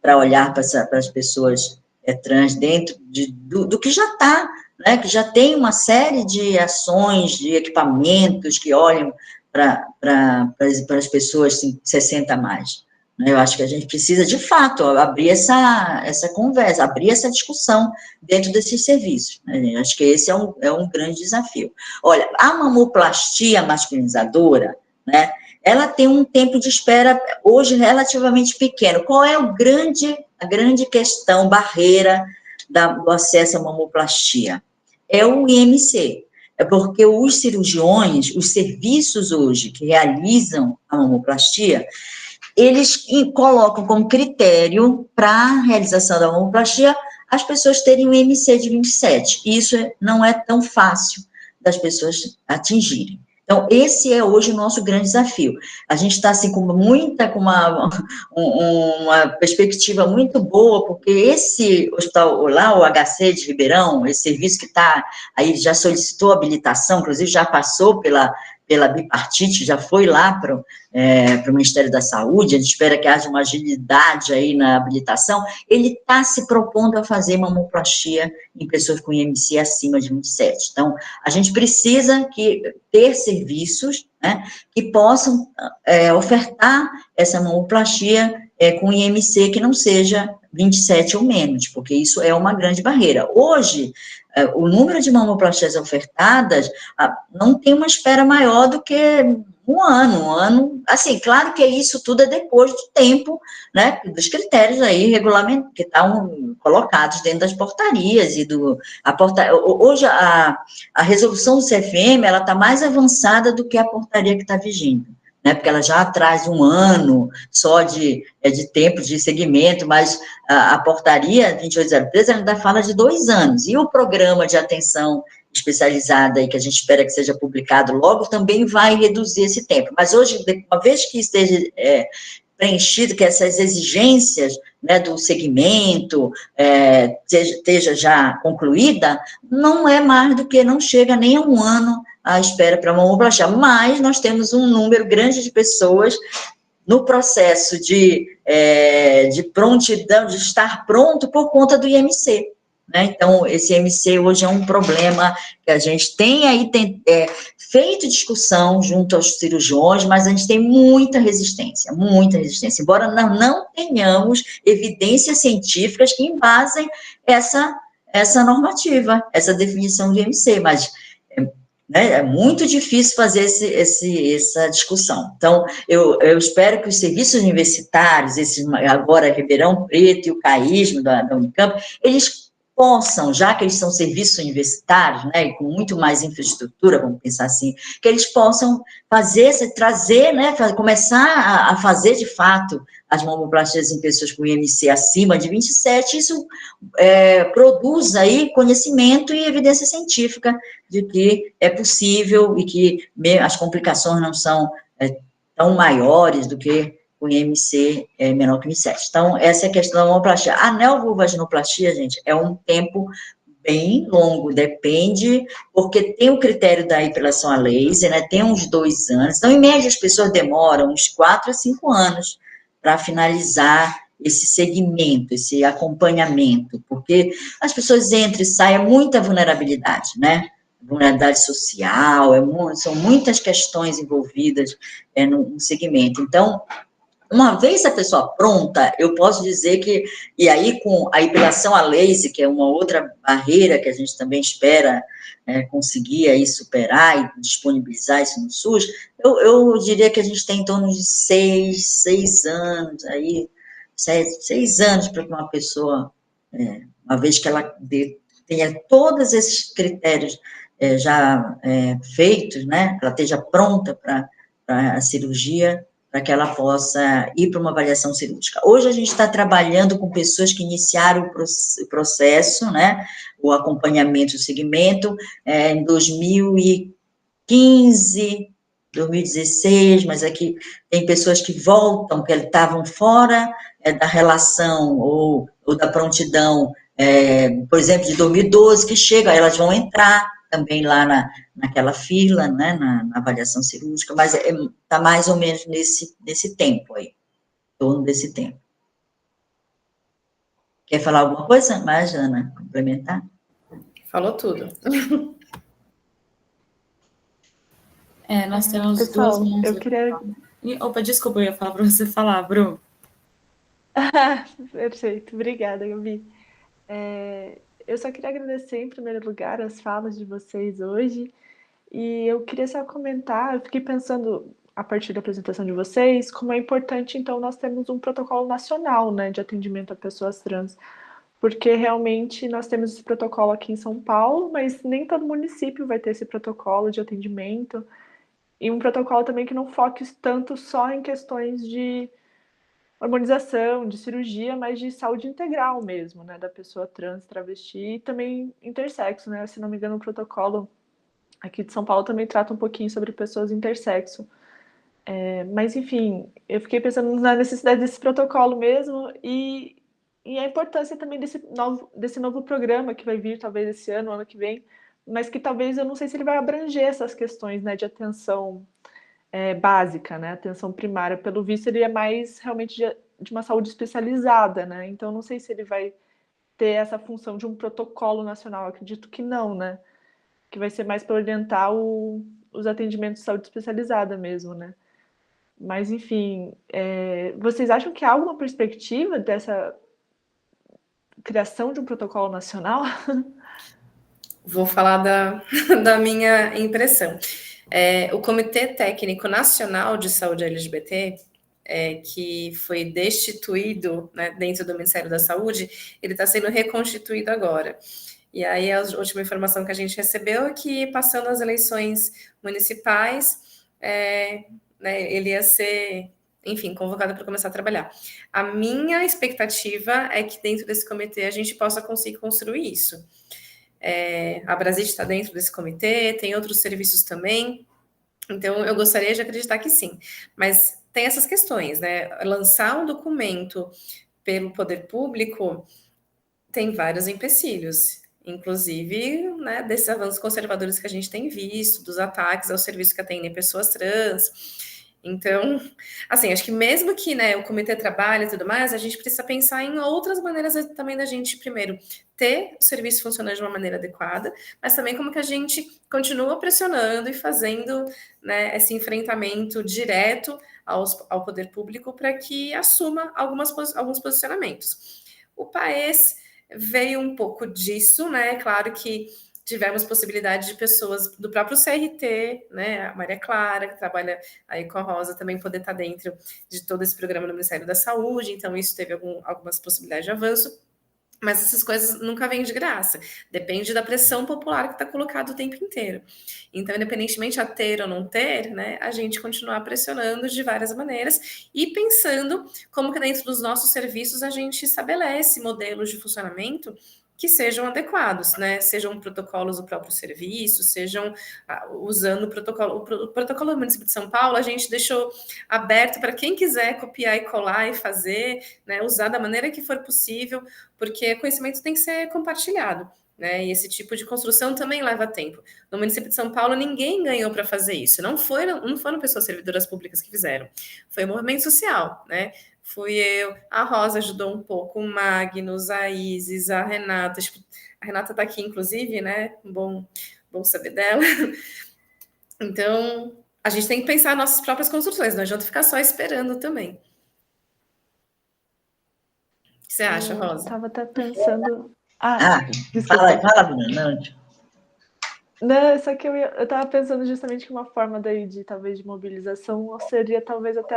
para olhar para as pessoas trans dentro do que já está, né, que já tem uma série de ações, de equipamentos que olham para as pessoas 60 a mais. Eu acho que a gente precisa, de fato, abrir essa conversa, abrir essa discussão dentro desses serviços. Né? Acho que esse é um grande desafio. Olha, a mamoplastia masculinizadora, né, ela tem um tempo de espera hoje relativamente pequeno. Qual é a grande questão, barreira do acesso à mamoplastia? É o IMC. É porque os cirurgiões, os serviços hoje que realizam a mamoplastia, eles colocam como critério para a realização da mamoplastia as pessoas terem um IMC de 27. Isso não é tão fácil das pessoas atingirem. Então, esse é hoje o nosso grande desafio. A gente está, assim, com uma perspectiva muito boa, porque esse hospital lá, o HC de Ribeirão, esse serviço que está aí, já solicitou habilitação, inclusive já passou pela bipartite, já foi lá para o Ministério da Saúde, a gente espera que haja uma agilidade aí na habilitação, ele está se propondo a fazer mamoplastia em pessoas com IMC acima de 27. Então, a gente precisa ter serviços, né, que possam ofertar essa mamoplastia com IMC que não seja 27 ou menos, porque isso é uma grande barreira. Hoje, o número de mamoplastias ofertadas não tem uma espera maior do que um ano, assim, claro que isso tudo é depois do tempo, né, dos critérios aí regulamentares, que estão colocados dentro das portarias e hoje a resolução do CFM, ela está mais avançada do que a portaria que está vigente, né, porque ela já traz um ano só de tempo de segmento, mas a portaria 2803, ela ainda fala de 2 anos, e o programa de atenção especializada aí, que a gente espera que seja publicado logo, também vai reduzir esse tempo. Mas hoje, uma vez que esteja preenchido, que essas exigências, né, do segmento esteja já concluída, não é mais do que, não chega nem a um ano à espera para a mamoplastia, mas nós temos um número grande de pessoas no processo de prontidão, de estar pronto por conta do IMC. Né? Então, esse IMC hoje é um problema que a gente tem aí feito discussão junto aos cirurgiões, mas a gente tem muita resistência, embora nós não tenhamos evidências científicas que embasem essa normativa, essa definição de IMC, mas né, é muito difícil fazer essa discussão. Então, eu espero que os serviços universitários, agora Ribeirão Preto e o CAISM da Unicamp, eles possam, já que eles são serviços universitários, né, e com muito mais infraestrutura, vamos pensar assim, que eles possam trazer, né, começar a fazer, de fato, as mamoplastias em pessoas com IMC acima de 27, isso produz aí conhecimento e evidência científica de que é possível e que as complicações não são tão maiores do que o IMC menor que 27. Então, essa é a questão da mamoplastia. A neovulvaginoplastia, gente, é um tempo bem longo, depende, porque tem o critério da epilação a laser, né, tem uns 2 anos, então, em média, as pessoas demoram uns 4 a 5 anos para finalizar esse segmento, esse acompanhamento, porque as pessoas entram e saem, é muita vulnerabilidade, né, vulnerabilidade social, são muitas questões envolvidas no segmento. Então, uma vez a pessoa pronta, eu posso dizer que, e aí com a epilação a laser, que é uma outra barreira que a gente também espera conseguir aí superar e disponibilizar isso no SUS, eu diria que a gente tem em torno de 6 anos, aí, 6 anos para que uma pessoa, uma vez que ela tenha todos esses critérios já feitos, né, ela esteja pronta para a cirurgia, para que ela possa ir para uma avaliação cirúrgica. Hoje a gente está trabalhando com pessoas que iniciaram o processo, né, o acompanhamento do segmento, em 2015, 2016, mas aqui tem pessoas que voltam, que estavam fora da relação ou da prontidão, por exemplo, de 2012, que chegam, elas vão entrar também lá naquela fila, né, na avaliação cirúrgica, mas está mais ou menos nesse tempo aí, em torno desse tempo. Quer falar alguma coisa mais, Ana? Complementar? Falou tudo. Nós temos pessoal, 2 mãos. eu queria... Opa, desculpa, eu ia falar para você falar, Bru. Perfeito, obrigada, Gabi. Eu só queria agradecer, em primeiro lugar, as falas de vocês hoje, e eu queria só comentar, eu fiquei pensando, a partir da apresentação de vocês, como é importante, então, nós termos um protocolo nacional, né, de atendimento a pessoas trans, porque realmente nós temos esse protocolo aqui em São Paulo, mas nem todo município vai ter esse protocolo de atendimento, e um protocolo também que não foque tanto só em questões de hormonização, de cirurgia, mas de saúde integral mesmo, né, da pessoa trans, travesti e também intersexo, né, se não me engano o protocolo aqui de São Paulo também trata um pouquinho sobre pessoas intersexo. Mas, enfim, eu fiquei pensando na necessidade desse protocolo mesmo e a importância também desse novo programa que vai vir, talvez esse ano que vem, mas que talvez, eu não sei se ele vai abranger essas questões, né, de atenção básica, né, atenção primária. Pelo visto, ele é mais realmente de uma saúde especializada, né, então não sei se ele vai ter essa função de um protocolo nacional, eu acredito que não, né, que vai ser mais para orientar os atendimentos de saúde especializada mesmo, né. Mas, enfim, vocês acham que há alguma perspectiva dessa criação de um protocolo nacional? Vou falar da minha impressão. O Comitê Técnico Nacional de Saúde LGBT, que foi destituído, né, dentro do Ministério da Saúde, ele está sendo reconstituído agora. E aí a última informação que a gente recebeu é que, passando as eleições municipais, né, ele ia ser, enfim, convocado para começar a trabalhar. A minha expectativa é que dentro desse comitê a gente possa conseguir construir isso. A Brasília está dentro desse comitê, tem outros serviços também, então eu gostaria de acreditar que sim, mas tem essas questões, né? Lançar um documento pelo poder público tem vários empecilhos, inclusive, né, desses avanços conservadores que a gente tem visto, dos ataques ao serviço que atendem pessoas trans. Então, assim, acho que mesmo que, né, o comitê trabalhe e tudo mais, a gente precisa pensar em outras maneiras também da gente, primeiro, ter o serviço funcionando de uma maneira adequada, mas também como que a gente continua pressionando e fazendo, né, esse enfrentamento direto ao poder público para que assuma alguns posicionamentos. O PAES veio um pouco disso, né? Claro que tivemos possibilidade de pessoas do próprio CRT, né? A Maria Clara, que trabalha aí com a Rosa, também poder estar dentro de todo esse programa do Ministério da Saúde, então isso teve algumas possibilidades de avanço. Mas essas coisas nunca vêm de graça. Depende da pressão popular que está colocada o tempo inteiro. Então, independentemente a ter ou não ter, né, a gente continuar pressionando de várias maneiras e pensando como que dentro dos nossos serviços a gente estabelece modelos de funcionamento que sejam adequados, né? Sejam protocolos do próprio serviço, sejam usando o protocolo do município de São Paulo, a gente deixou aberto para quem quiser copiar e colar e fazer, né? Usar da maneira que for possível, porque conhecimento tem que ser compartilhado, né? E esse tipo de construção também leva tempo. No município de São Paulo, ninguém ganhou para fazer isso. Não foram pessoas servidoras públicas que fizeram. Foi um movimento social, né? Fui eu, a Rosa ajudou um pouco, o Magnus, a Isis, a Renata. A Renata está aqui, inclusive, né? Bom saber dela. Então, a gente tem que pensar nas nossas próprias construções, não adianta ficar só esperando também. O que você acha, Rosa? Eu estava até pensando... desculpa. Fala, Bruna. Não, só que eu estava pensando justamente que uma forma daí de, talvez, de mobilização seria, talvez, até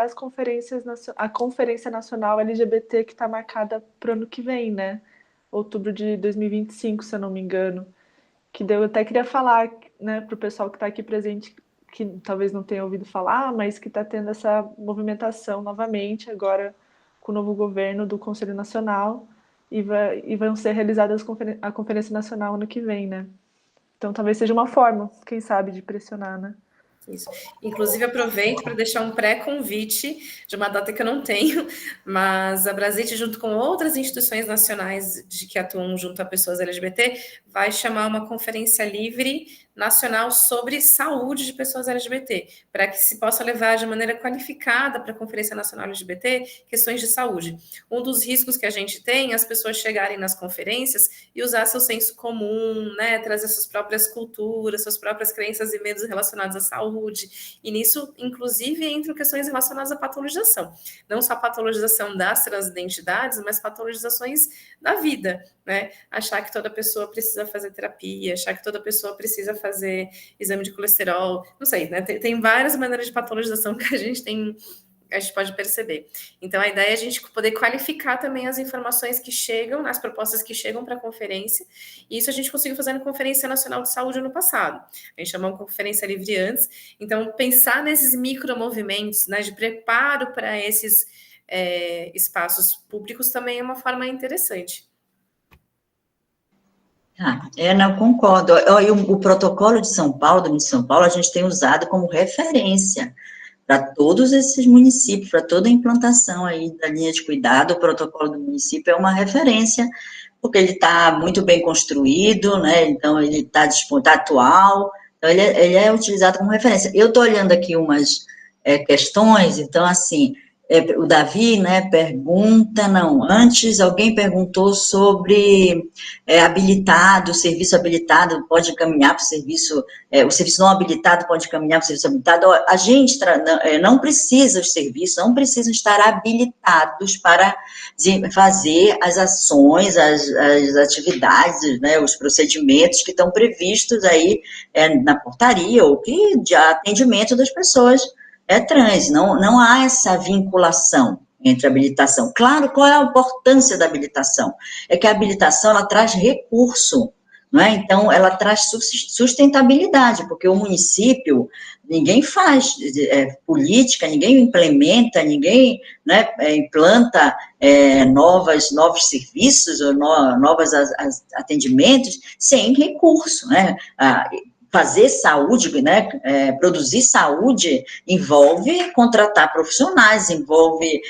a Conferência Nacional LGBT que está marcada para o ano que vem, né? Outubro de 2025, se eu não me engano. Que eu até queria falar, né, para o pessoal que está aqui presente, que talvez não tenha ouvido falar, mas que está tendo essa movimentação novamente, agora com o novo governo do Conselho Nacional, e vão ser realizadas a Conferência Nacional ano que vem, né? Então, talvez seja uma forma, quem sabe, de pressionar, né? Isso. Inclusive, aproveito para deixar um pré-convite de uma data que eu não tenho, mas a Brasite, junto com outras instituições nacionais que atuam junto a pessoas LGBT, vai chamar uma conferência livre nacional sobre saúde de pessoas LGBT, para que se possa levar de maneira qualificada para a Conferência Nacional LGBT questões de saúde. Um dos riscos que a gente tem é as pessoas chegarem nas conferências e usar seu senso comum, né, trazer suas próprias culturas, suas próprias crenças e medos relacionados à saúde, e nisso, inclusive, entram questões relacionadas à patologização. Não só a patologização das transidentidades, mas patologizações da vida, né? Achar que toda pessoa precisa fazer terapia, achar que toda pessoa precisa fazer exame de colesterol, não sei, né? Tem várias maneiras de patologização que a gente pode perceber. Então, a ideia é a gente poder qualificar também as informações que chegam, as propostas que chegam para a conferência, e isso a gente conseguiu fazer na Conferência Nacional de Saúde ano passado. A gente chamou uma conferência livre antes, então, pensar nesses micromovimentos, né, de preparo para esses espaços públicos também é uma forma interessante. Não, concordo. O protocolo de São Paulo, do município de São Paulo, a gente tem usado como referência para todos esses municípios, para toda a implantação aí da linha de cuidado. O protocolo do município é uma referência, porque ele está muito bem construído, né? Então ele está atual, então ele é utilizado como referência. Eu estou olhando aqui umas questões, então, assim, o Davi, né, pergunta, não, antes alguém perguntou sobre habilitado, o serviço habilitado pode caminhar para o serviço não habilitado pode caminhar para o serviço habilitado. A gente não precisa, os serviços não precisam estar habilitados para fazer as ações, as atividades, né, os procedimentos que estão previstos aí na portaria ou que de atendimento das pessoas trans. Não há essa vinculação entre habilitação. Claro, qual é a importância da habilitação? É que a habilitação, ela traz recurso, não é? Então, ela traz sustentabilidade, porque o município, ninguém faz política, ninguém implementa, ninguém, né, implanta novos serviços, ou novos atendimentos sem recurso, né? Fazer saúde, né, produzir saúde envolve contratar profissionais, envolve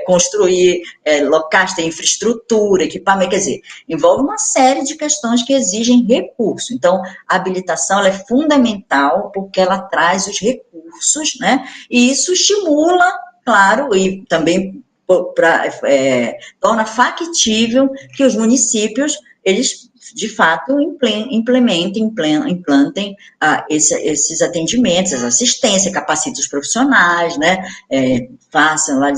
construir locais, ter infraestrutura, equipamento, quer dizer, envolve uma série de questões que exigem recurso. Então, a habilitação ela é fundamental porque ela traz os recursos, né, e isso estimula, claro, e também torna factível que os municípios, eles de fato, implantem esses atendimentos, essa assistência, capacitem os profissionais, né, façam lá,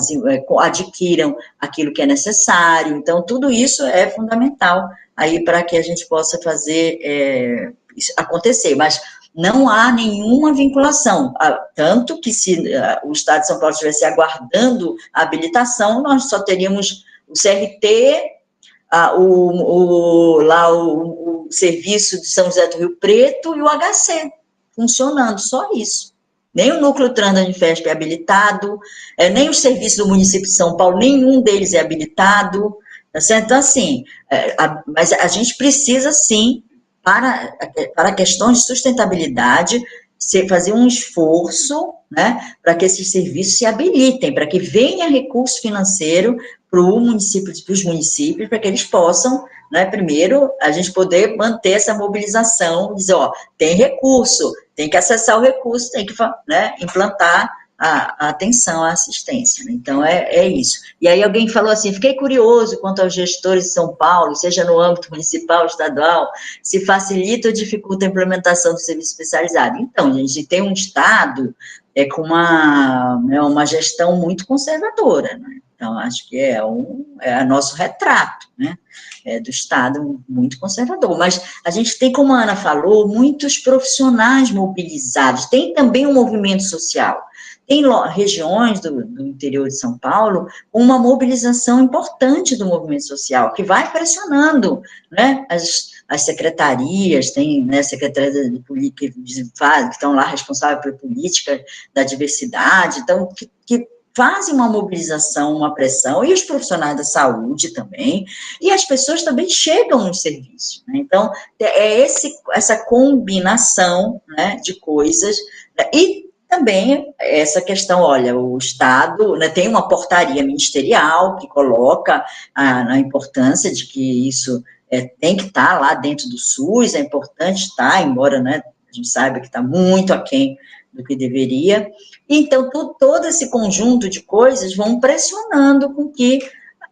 adquiram aquilo que é necessário. Então, tudo isso é fundamental aí para que a gente possa fazer isso acontecer, mas não há nenhuma vinculação, tanto que se o Estado de São Paulo estivesse aguardando a habilitação, nós só teríamos o CRT, o serviço de São José do Rio Preto e o HC funcionando, só isso. Nem o núcleo trans da Unifesp é habilitado, nem os serviços do município de São Paulo, nenhum deles é habilitado, tá certo? Então, assim, mas a gente precisa, sim, para questões de sustentabilidade, fazer um esforço, né, para que esses serviços se habilitem, para que venha recurso financeiro para os municípios, para que eles possam, né, primeiro, a gente poder manter essa mobilização, dizer, ó, tem recurso, tem que acessar o recurso, tem que, né, implantar a atenção, a assistência. Então, é isso. E aí alguém falou assim, fiquei curioso quanto aos gestores de São Paulo, seja no âmbito municipal, estadual, se facilita ou dificulta a implementação do serviço especializado. Então, a gente tem um Estado com uma gestão muito conservadora, né? Então, acho que é nosso retrato, né? Do Estado muito conservador. Mas a gente tem, como a Ana falou, muitos profissionais mobilizados, tem também um movimento social. Tem regiões do interior de São Paulo com uma mobilização importante do movimento social, que vai pressionando, né, as secretarias, tem, né, secretarias de política que estão lá responsáveis pela política da diversidade, então, que fazem uma mobilização, uma pressão, e os profissionais da saúde também, e as pessoas também chegam nos serviços, né? Então, essa combinação, né, de coisas, né, e também essa questão, olha, o Estado, né, tem uma portaria ministerial que coloca a importância de que isso tem que estar lá dentro do SUS, é importante estar, embora, né, a gente saiba que está muito aquém do que deveria. Então, todo esse conjunto de coisas vão pressionando com que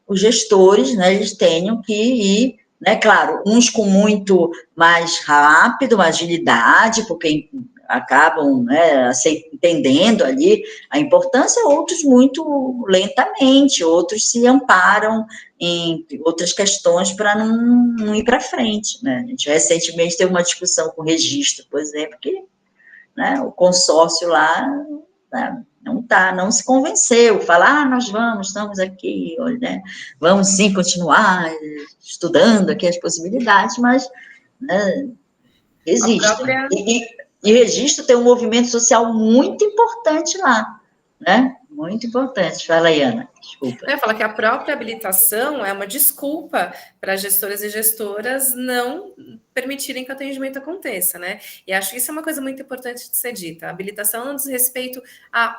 os gestores, né, eles tenham que ir, né, claro, uns com muito mais rápido, mais agilidade, porque acabam, né, entendendo ali a importância, outros muito lentamente, outros se amparam em outras questões para não ir para frente, né? A gente recentemente teve uma discussão com o registro, por exemplo, que, né, o consórcio lá, né, não se convenceu, falar, nós estamos aqui, né, vamos sim continuar estudando aqui as possibilidades, mas, né, existem. E registro tem um movimento social muito importante lá, né? Muito importante. Fala aí, Ana, desculpa. Eu ia falar que a própria habilitação é uma desculpa para gestoras e gestoras não permitirem que o atendimento aconteça, né? E acho que isso é uma coisa muito importante de ser dita. A habilitação não diz respeito à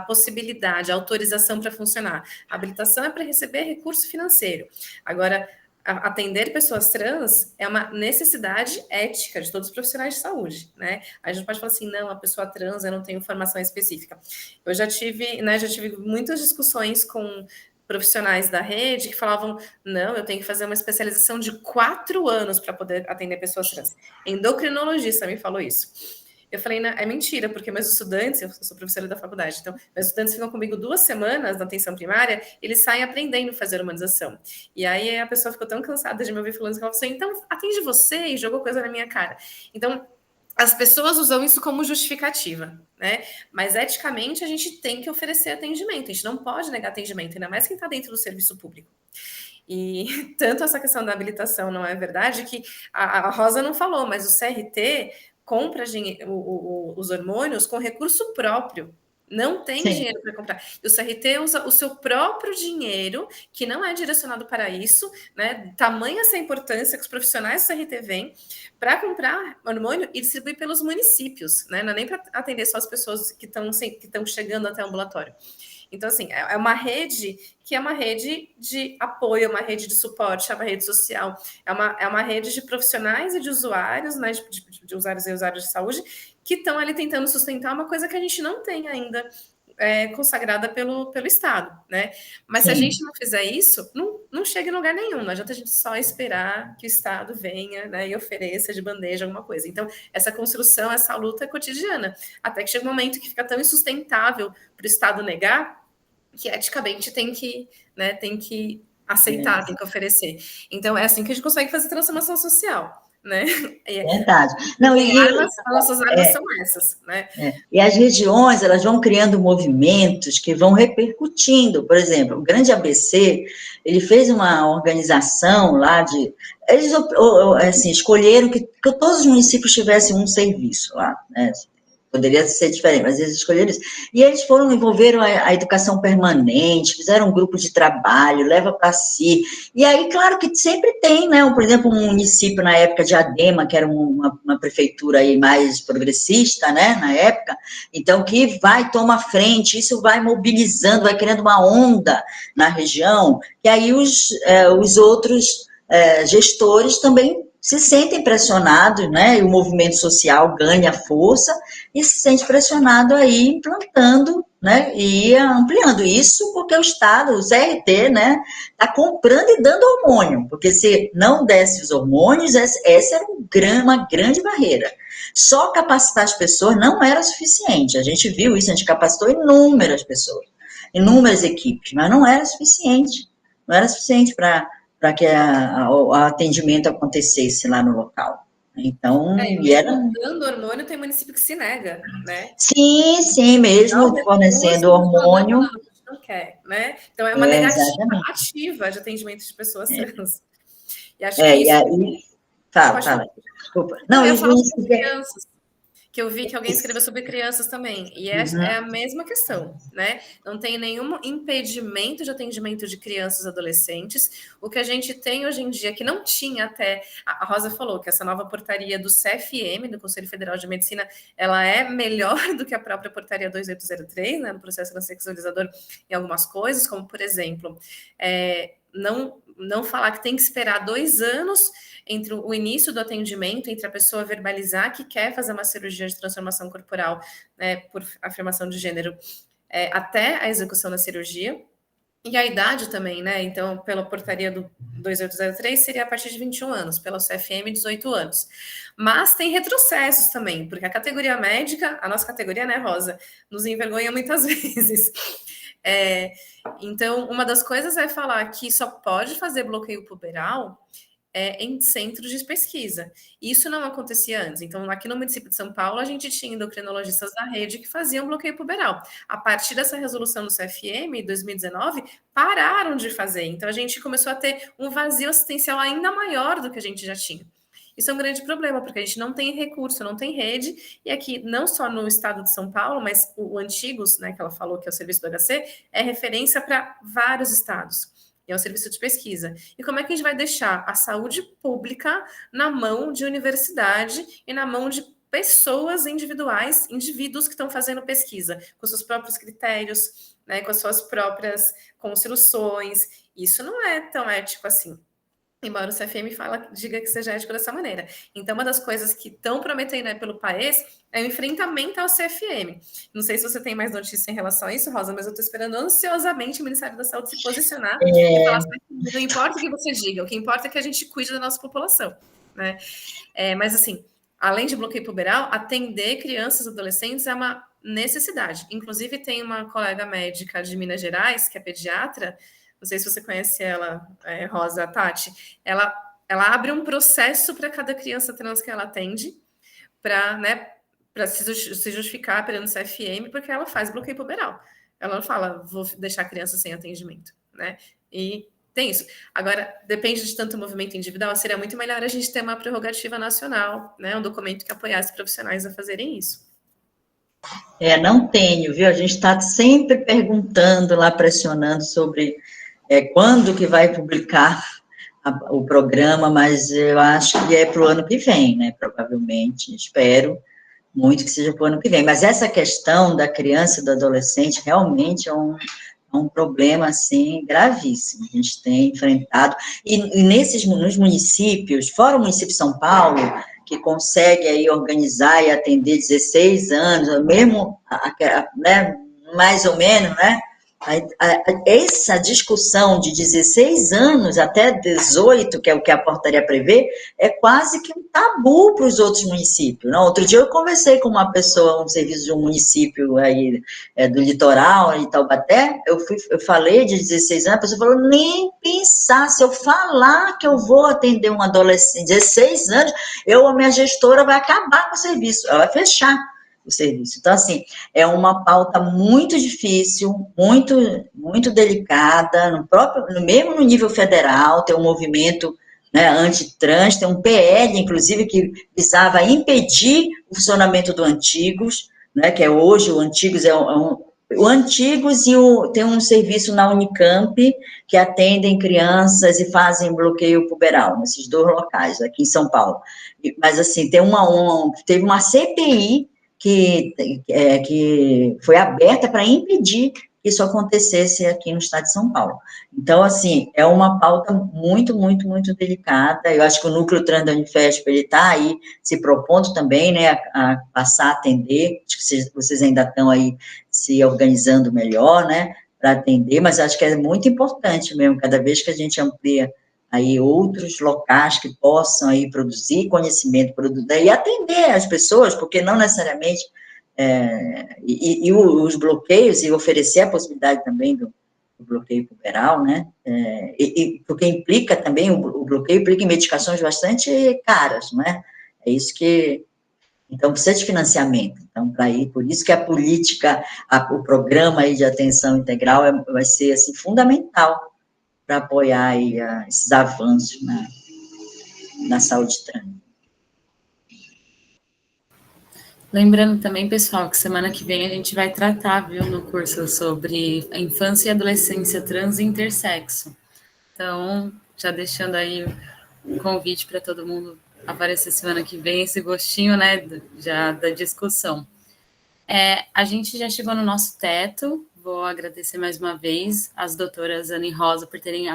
possibilidade, à autorização para funcionar. A habilitação é para receber recurso financeiro. Agora, atender pessoas trans é uma necessidade ética de todos os profissionais de saúde, né? A gente pode falar assim, não, a pessoa trans, eu não tenho formação específica. Eu já tive muitas discussões com profissionais da rede que falavam, não, eu tenho que fazer uma especialização de 4 anos para poder atender pessoas trans. Endocrinologista me falou isso. Eu falei, não, é mentira, porque meus estudantes, eu sou professora da faculdade, então meus estudantes ficam comigo 2 semanas na atenção primária, eles saem aprendendo a fazer humanização. E aí a pessoa ficou tão cansada de me ouvir falando que ela falou assim, então atende você, e jogou coisa na minha cara. Então, as pessoas usam isso como justificativa, né? Mas eticamente a gente tem que oferecer atendimento, a gente não pode negar atendimento, ainda mais quem está dentro do serviço público. E tanto essa questão da habilitação não é verdade, que a Rosa não falou, mas o CRT compra os hormônios com recurso próprio. Não tem dinheiro para comprar. E o CRT usa o seu próprio dinheiro, que não é direcionado para isso, né? Tamanha essa importância que os profissionais do CRT vêm para comprar hormônio e distribuir pelos municípios, né? Não é nem para atender só as pessoas que estão chegando até o ambulatório. Então, assim, é uma rede que é uma rede de apoio, é uma rede de suporte, é uma rede social, é uma rede de profissionais e de usuários, né, de usuários e usuários de saúde, que estão ali tentando sustentar uma coisa que a gente não tem ainda consagrada pelo Estado, né? Mas se a gente não fizer isso, não chega em lugar nenhum, não adianta a gente só esperar que o Estado venha, né, e ofereça de bandeja alguma coisa. Então, essa construção, essa luta é cotidiana, até que chega um momento que fica tão insustentável para o Estado negar, que eticamente tem que aceitar, tem que oferecer. Então, é assim que a gente consegue fazer transformação social, né? Verdade. Não, as nossas armas são essas, né? E as regiões, elas vão criando movimentos que vão repercutindo. Por exemplo, o Grande ABC, ele fez uma organização lá de... Eles, assim, escolheram que todos os municípios tivessem um serviço lá, né? Poderia ser diferente, mas eles escolheram isso. E eles envolveram a educação permanente, fizeram um grupo de trabalho, leva para si. E aí, claro que sempre tem, né? Por exemplo, um município na época de Adema, que era uma prefeitura aí mais progressista, né? Na época, então que toma frente, isso vai mobilizando, vai criando uma onda na região, e aí os outros gestores também se sentem pressionados, né? E o movimento social ganha força e se sente pressionado aí implantando, né? E ampliando isso porque o Estado, o CRT, né? Está comprando e dando hormônio, porque se não desse os hormônios, essa era uma grande barreira. Só capacitar as pessoas não era suficiente. A gente viu isso, a gente capacitou inúmeras pessoas, inúmeras equipes, mas não era suficiente. Não era suficiente para que o atendimento acontecesse lá no local. Então, dando hormônio, tem município que se nega, né? Sim, mesmo fornecendo hormônio. Não, a gente não quer, né? Então, é uma negativa ativa de atendimento de pessoas trans. E acho que isso... E aí... Fala. Desculpa. Não, eu falo sobre crianças, que eu vi que alguém escreveu sobre crianças também, e é a mesma questão, né? Não tem nenhum impedimento de atendimento de crianças e adolescentes. O que a gente tem hoje em dia, que não tinha até... A Rosa falou que essa nova portaria do CFM, do Conselho Federal de Medicina, ela é melhor do que a própria portaria 2803, né, no processo transexualizador em algumas coisas, como, por exemplo, não falar que tem que esperar 2 anos entre o início do atendimento, entre a pessoa verbalizar que quer fazer uma cirurgia de transformação corporal, né, por afirmação de gênero, até a execução da cirurgia. E a idade também, né? Então, pela portaria do 2803, seria a partir de 21 anos, pela CFM, 18 anos. Mas tem retrocessos também, porque a categoria médica, a nossa categoria, né, Rosa, nos envergonha muitas vezes. Então, uma das coisas é falar que só pode fazer bloqueio puberal em centros de pesquisa. Isso não acontecia antes. Então, aqui no município de São Paulo, a gente tinha endocrinologistas da rede que faziam bloqueio puberal. A partir dessa resolução do CFM, em 2019, pararam de fazer. Então, a gente começou a ter um vazio assistencial ainda maior do que a gente já tinha. Isso é um grande problema, porque a gente não tem recurso, não tem rede, e aqui, não só no estado de São Paulo, mas o Antigos, né, que ela falou que é o serviço do HC, é referência para vários estados. E é um serviço de pesquisa. E como é que a gente vai deixar a saúde pública na mão de universidade e na mão de pessoas individuais, indivíduos que estão fazendo pesquisa, com seus próprios critérios, né, com as suas próprias construções? Isso não é tão ético assim. embora o CFM diga que seja ético dessa maneira. Então, uma das coisas que estão prometendo pelo país é o enfrentamento ao CFM. Não sei se você tem mais notícia em relação a isso, Rosa, mas eu estou esperando ansiosamente o Ministério da Saúde se posicionar e falar assim, não importa o que você diga, o que importa é que a gente cuide da nossa população, né? Mas, assim, além de bloqueio puberal, atender crianças e adolescentes é uma necessidade. Inclusive, tem uma colega médica de Minas Gerais, que é pediatra, não sei se você conhece ela, Rosa, Tati, ela abre um processo para cada criança trans que ela atende, para, né, se justificar perante o CFM, porque ela faz bloqueio puberal. Ela não fala, vou deixar a criança sem atendimento, né? E tem isso. Agora, depende de tanto movimento individual, seria muito melhor a gente ter uma prerrogativa nacional, né? Um documento que apoiasse profissionais a fazerem isso. Não tenho, viu? A gente está sempre perguntando lá, pressionando sobre quando que vai publicar o programa, mas eu acho que é para o ano que vem, né? Provavelmente, espero muito que seja para o ano que vem. Mas essa questão da criança e do adolescente realmente é um problema, assim, gravíssimo. A gente tem enfrentado. E nos municípios, fora o município de São Paulo, que consegue aí organizar e atender 16 anos, mesmo, né, mais ou menos, né? Essa discussão de 16 anos até 18, que é o que a portaria prevê, é quase que um tabu para os outros municípios. Não? Outro dia eu conversei com uma pessoa, um serviço de um município aí, do litoral, em Taubaté, eu falei de 16 anos, a pessoa falou, nem pensar, se eu falar que eu vou atender um adolescente de 16 anos, a minha gestora vai acabar com o serviço, ela vai fechar o serviço. Então, assim, é uma pauta muito difícil, muito, muito delicada, mesmo no nível federal, tem um movimento, né, antitrans, tem um PL, inclusive, que visava impedir o funcionamento do Antigos, né, que hoje o Antigos o Antigos tem um serviço na Unicamp que atendem crianças e fazem bloqueio puberal, nesses 2 locais, aqui em São Paulo. Mas, assim, teve uma CPI que foi aberta para impedir que isso acontecesse aqui no estado de São Paulo. Então, assim, é uma pauta muito, muito, muito delicada. Eu acho que o Núcleo Trans da Unifesp, ele está aí se propondo também, né, a passar a atender. Acho que vocês ainda estão aí se organizando melhor, né, para atender, mas acho que é muito importante mesmo, cada vez que a gente amplia aí outros locais que possam aí produzir conhecimento, e atender as pessoas, porque não necessariamente, os bloqueios, e oferecer a possibilidade também do bloqueio puberal, né, porque implica também, o bloqueio implica em medicações bastante caras, não é? É isso que, então, precisa de financiamento, então, por isso que a política, o programa aí de atenção integral vai ser, assim, fundamental para apoiar aí, esses avanços na saúde trans. Lembrando também, pessoal, que semana que vem a gente vai tratar, viu, no curso sobre a infância e adolescência trans e intersexo. Então, já deixando aí um convite para todo mundo aparecer semana que vem, esse gostinho, né, já da discussão. A gente já chegou no nosso teto, vou agradecer mais uma vez as doutoras Ana e Rosa por terem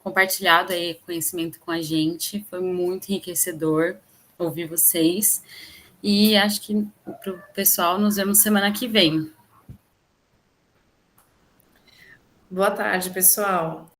compartilhado aí conhecimento com a gente, foi muito enriquecedor ouvir vocês, e acho que para o pessoal nos vemos semana que vem. Boa tarde, pessoal.